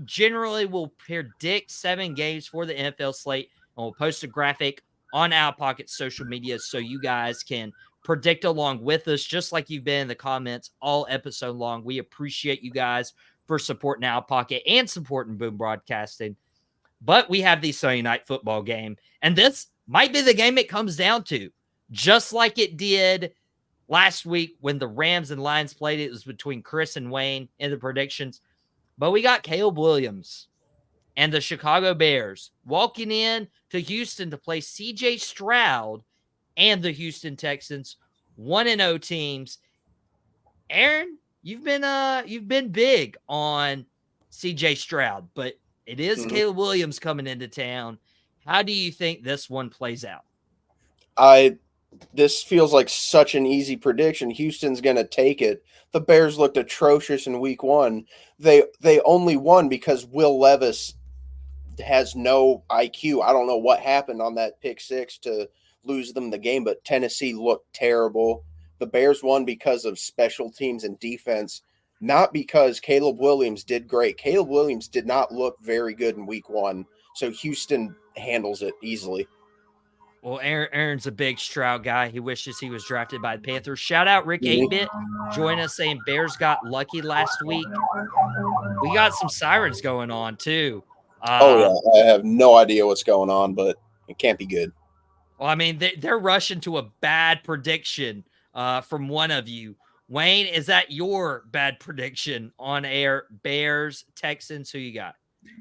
generally will predict 7 games for the NFL slate, and we'll post a graphic on Out Pocket social media so you guys can predict along with us, just like you've been in the comments all episode long. We appreciate you guys for supporting Out Pocket and supporting Boom Broadcasting. But we have the Sunday night football game, and this might be the game it comes down to, just like it did last week when the Rams and Lions played. It was between Chris and Wayne in the predictions. But we got Caleb Williams and the Chicago Bears walking in to Houston to play C.J. Stroud and the Houston Texans, 1-0 teams. Aaron, you've been big on C.J. Stroud, but it is Caleb Williams coming into town. How do you think this one plays out? This feels like such an easy prediction. Houston's going to take it. The Bears looked atrocious in week 1. They only won because Will Levis has no IQ. I don't know what happened on that pick 6 to lose them the game, but Tennessee looked terrible. The Bears won because of special teams and defense, not because Caleb Williams did great. Caleb Williams did not look very good in week 1, so Houston handles it easily. Well, Aaron's a big Stroud guy. He wishes he was drafted by the Panthers. Shout out Rick 8-Bit. Join us saying Bears got lucky last week. We got some sirens going on, too. Yeah. I have no idea what's going on, but it can't be good. Well, I mean, they're rushing to a bad prediction from one of you. Wayne, is that your bad prediction on air? Bears, Texans, who you got?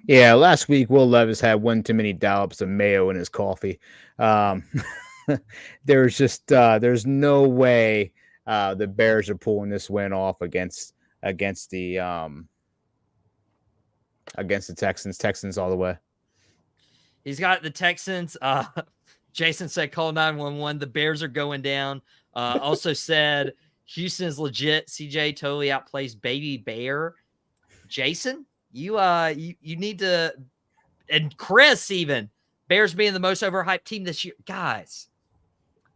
Yeah, last week Will Levis had one too many dollops of mayo in his coffee. There's no way the Bears are pulling this win off against the Texans. Texans all the way. He's got the Texans. Jason said call 911. The Bears are going down. Also said Houston is legit. CJ totally outplays Baby Bear. Jason, you need to, and Chris even Bears being the most overhyped team this year. Guys,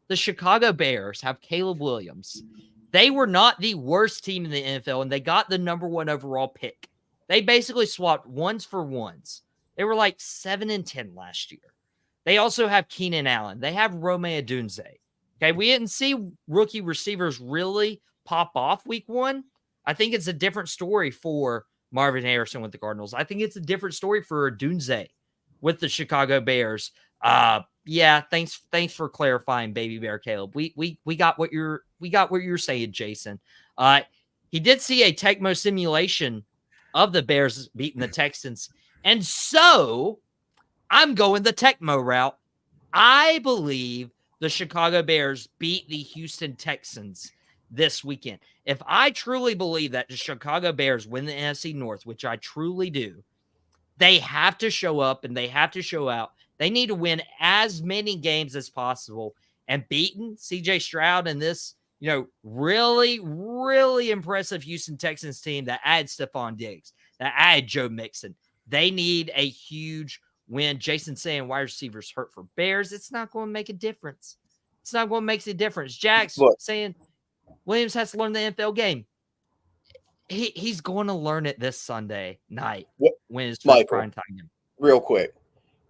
the Chicago Bears have Caleb Williams. They were not the worst team in the NFL, and they got the number 1 overall pick. They basically swapped ones for ones. They were like 7-10 last year. They also have Keenan Allen. They have Rome Odunze. Okay, we didn't see rookie receivers really pop off week 1. I think it's a different story for Marvin Harrison with the Cardinals. I think it's a different story for Odunze with the Chicago Bears. Yeah, thanks for clarifying, Baby Bear Caleb. We got what you're saying, Jason. He did see a Tecmo simulation of the Bears beating the Texans, and so I'm going the Tecmo route. I believe the Chicago Bears beat the Houston Texans this weekend. If I truly believe that the Chicago Bears win the NFC North, which I truly do, they have to show up and they have to show out. They need to win as many games as possible, and beating CJ Stroud and this, really, really impressive Houston Texans team that adds Stephon Diggs, that add Joe Mixon. They need a huge win. Jason saying wide receivers hurt for Bears. It's not going to make a difference. It's not going to make a difference. Jack's saying Williams has to learn the NFL game. He's going to learn it this Sunday night when it's first prime time game. Real quick.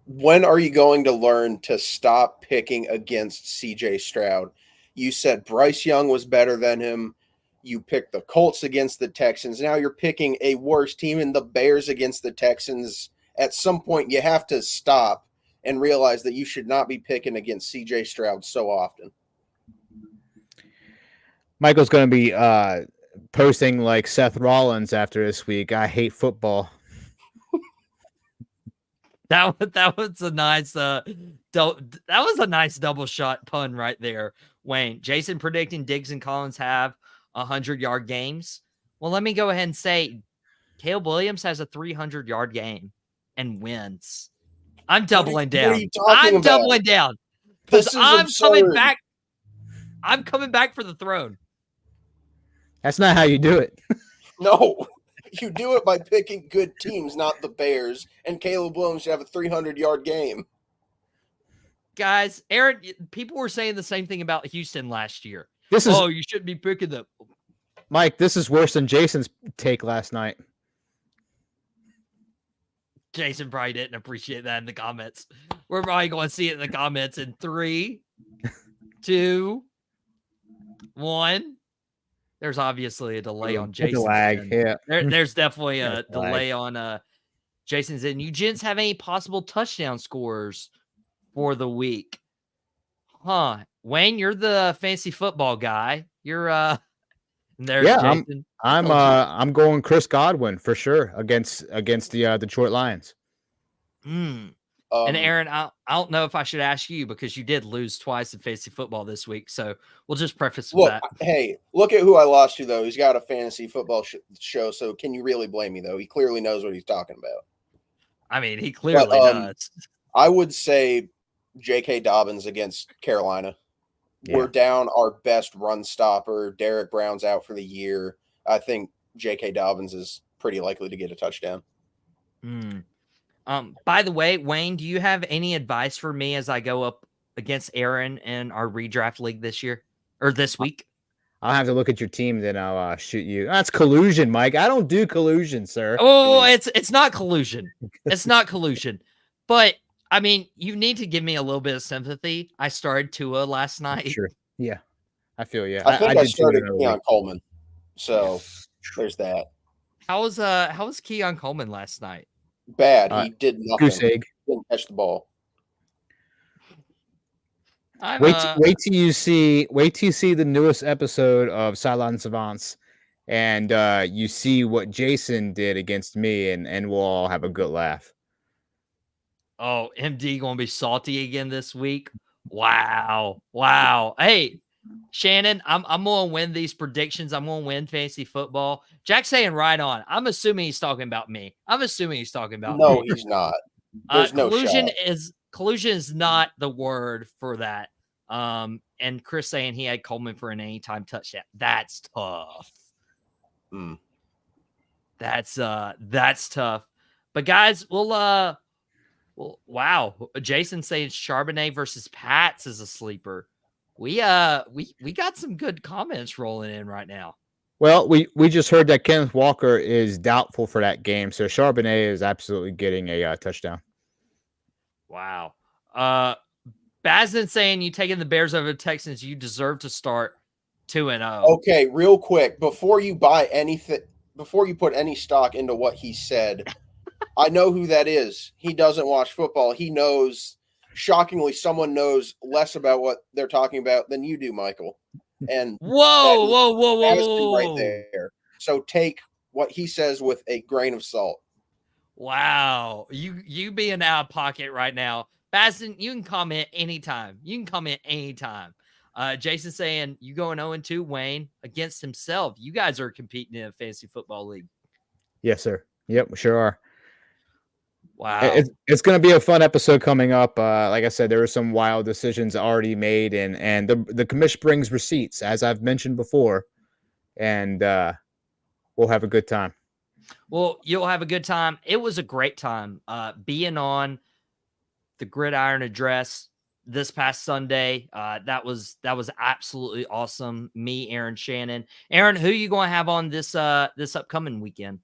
When are you going to learn to stop picking against CJ Stroud? You said Bryce Young was better than him. You picked the Colts against the Texans. Now you're picking a worse team in the Bears against the Texans. At some point, you have to stop and realize that you should not be picking against CJ Stroud so often. Michael's going to be posting like Seth Rollins after this week. I hate football. That was a nice double shot pun right there, Wayne. Jason predicting Diggs and Collins have 100-yard games. Well, let me go ahead and say Caleb Williams has a 300-yard game and wins. I'm doubling down. I'm doubling down. This is absurd. I'm coming back for the throne. That's not how you do it. No. You do it by picking good teams, not the Bears, and Caleb Williams should have a 300-yard game. Guys, Aaron, people were saying the same thing about Houston last year. You shouldn't be picking them. Mike, this is worse than Jason's take last night. Jason probably didn't appreciate that in the comments. We're probably going to see it in the comments in 3, 2, 1. There's obviously a delay on Jason's lag. end. Yeah. There's definitely a delay on Jason's end. You gents have any possible touchdown scores for the week? Huh. Wayne, you're the fantasy football guy. You're there's Jason. I'm going Chris Godwin for sure against the Detroit Lions. And Aaron, I don't know if I should ask you because you did lose twice in fantasy football this week. So we'll just preface with that. Hey, look at who I lost to, though. He's got a fantasy football show. So can you really blame me, though? He clearly knows what he's talking about. I mean, he clearly does. I would say J.K. Dobbins against Carolina. Yeah. We're down our best run stopper. Derek Brown's out for the year. I think J.K. Dobbins is pretty likely to get a touchdown. By the way, Wayne, do you have any advice for me as I go up against Aaron in our redraft league this year or this week? I'll have to look at your team, then I'll shoot you. That's collusion, Mike. I don't do collusion, sir. Oh, it's not collusion. It's not collusion. But I mean, you need to give me a little bit of sympathy. I started Tua last night. Sure. Yeah. I feel you. I think I started Keon Coleman. So there's that. How was Keon Coleman last night? Bad. He did nothing. Goose egg. Didn't catch the ball. Wait till you see the newest episode of Sideline Savants, and you see what Jason did against me, and we'll all have a good laugh. Oh, MD gonna be salty again this week. Wow. Hey, Shannon, I'm gonna win these predictions. I'm gonna win fantasy football. Jack's saying right on. I'm assuming he's talking about me. No, he's not. There's no shot. Collusion is not the word for that. And Chris saying he had Coleman for an anytime touchdown. That's tough. That's tough. But guys, we'll Well, wow. Jason saying Charbonnet versus Pats is a sleeper. We got some good comments rolling in right now. Well, we just heard that Kenneth Walker is doubtful for that game, so Charbonnet is absolutely getting a touchdown. Wow. Bazin saying you taking the Bears over the Texans, you deserve to start 2-0. Okay, real quick, before you buy anything, before you put any stock into what he said, I know who that is. He doesn't watch football. He knows, shockingly, someone knows less about what they're talking about than you do, Michael. And whoa, right there. So take what he says with a grain of salt. Wow. You being out of pocket right now. Baston, you can comment anytime. Jason saying you going 0-2, Wayne, against himself. You guys are competing in a fantasy football league. Yes, sir. Yep, we sure are. Wow. It's going to be a fun episode coming up. Like I said, there were some wild decisions already made, and the commission brings receipts, as I've mentioned before, and we'll have a good time. Well, you'll have a good time. It was a great time being on the Gridiron Address this past Sunday. That was absolutely awesome. Me, Aaron, Shannon. Aaron, who are you going to have on this upcoming weekend?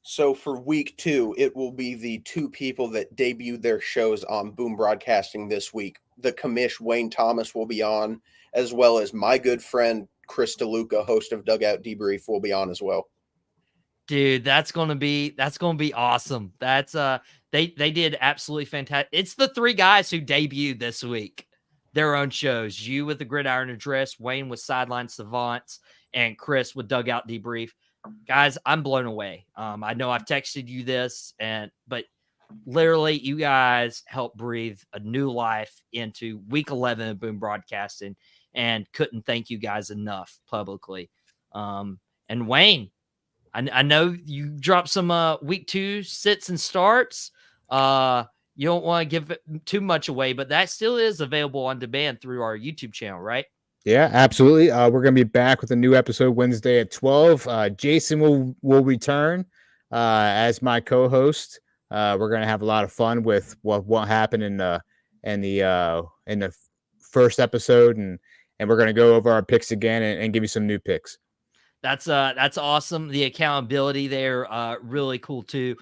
So for week 2, it will be the 2 people that debuted their shows on Boom Broadcasting this week. The commish Wayne Thomas will be on, as well as my good friend Chris DeLuca, host of Dugout Debrief, will be on as well. Dude, that's gonna be awesome. That's they did absolutely fantastic. It's the 3 guys who debuted this week, their own shows. You with the Gridiron Address, Wayne with Sideline Savants, and Chris with Dugout Debrief. Guys, I'm blown away. I know I've texted you this, but literally, you guys helped breathe a new life into week 11 of Boom Broadcasting, and couldn't thank you guys enough publicly. And Wayne, I know you dropped some week 2 sits and starts. You don't want to give it too much away, but that still is available on demand through our YouTube channel, right? Yeah, absolutely. We're going to be back with a new episode Wednesday at 12. Jason will return as my co-host. We're going to have a lot of fun with what happened in the first episode, and we're going to go over our picks again and give you some new picks. That's awesome. The accountability there, really cool too.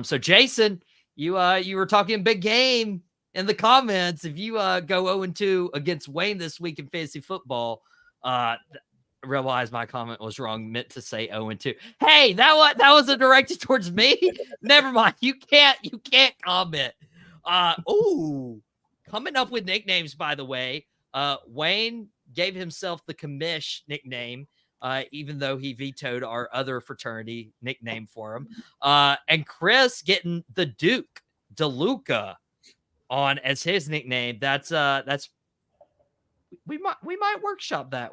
So Jason, you were talking big game in the comments. If you go 0-2 against Wayne this week in fantasy football, realize my comment was wrong. Meant to say 0-2. Hey, that wasn't directed towards me. Never mind. You can't comment. Coming up with nicknames, by the way. Wayne gave himself the commish nickname. Even though he vetoed our other fraternity nickname for him. And Chris getting the Duke, DeLuca, on as his nickname. That's we might workshop that.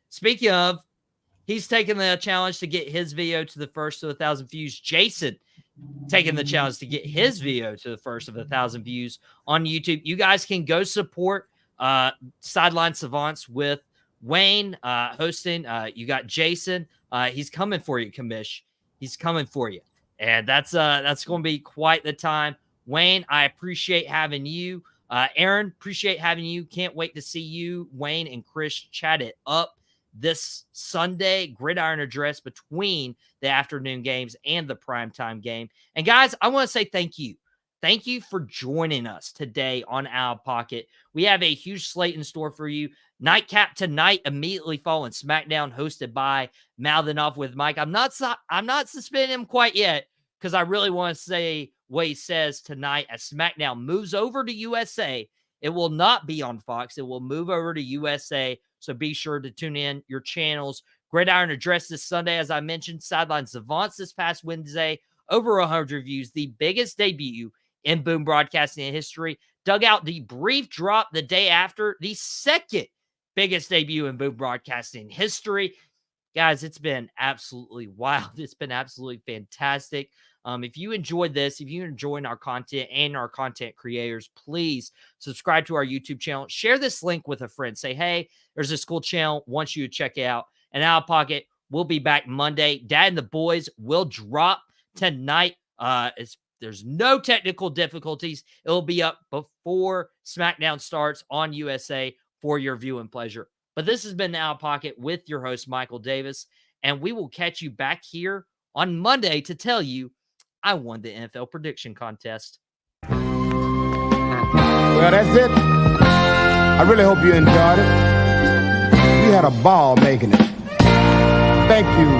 Speaking of, he's taking the challenge to get his video to the first of 1,000 views. Jason taking the challenge to get his video to the first of 1,000 views on YouTube. You guys can go support Sideline Savants with Wayne hosting. You got Jason. He's coming for you, commish. He's coming for you. And that's going to be quite the time. Wayne, I appreciate having you. Aaron, appreciate having you. Can't wait to see you, Wayne and Chris, chat it up this Sunday Gridiron Address between the afternoon games and the primetime game. And guys, I want to say thank you. Thank you for joining us today on Out of Pocket. We have a huge slate in store for you. Nightcap tonight, immediately following SmackDown, hosted by Mouthing Off with Mike. I'm not suspending him quite yet, because I really want to say what he says tonight as SmackDown moves over to USA. It will not be on Fox. It will move over to USA. So be sure to tune in your channels. Gridiron Address this Sunday, as I mentioned. Sideline Savants this past Wednesday. Over 100 views. The biggest debut in Boom Broadcasting history. Dugout Debrief dropped the day after. The second biggest debut in Boom Broadcasting history. Guys, it's been absolutely wild. It's been absolutely fantastic. If you enjoyed this, if you're enjoying our content and our content creators, please subscribe to our YouTube channel. Share this link with a friend. Say, hey, there's this cool channel. Want you to check it out. And Out of Pocket, we'll be back Monday. Dad and the boys will drop tonight. It's there's no technical difficulties. It'll be up before SmackDown starts on USA for your viewing pleasure. But this has been the Out Pocket with your host, Michael Davis, and we will catch you back here on Monday to tell you I won the NFL prediction contest. Well, that's it. I really hope you enjoyed it. We had a ball making it. Thank you.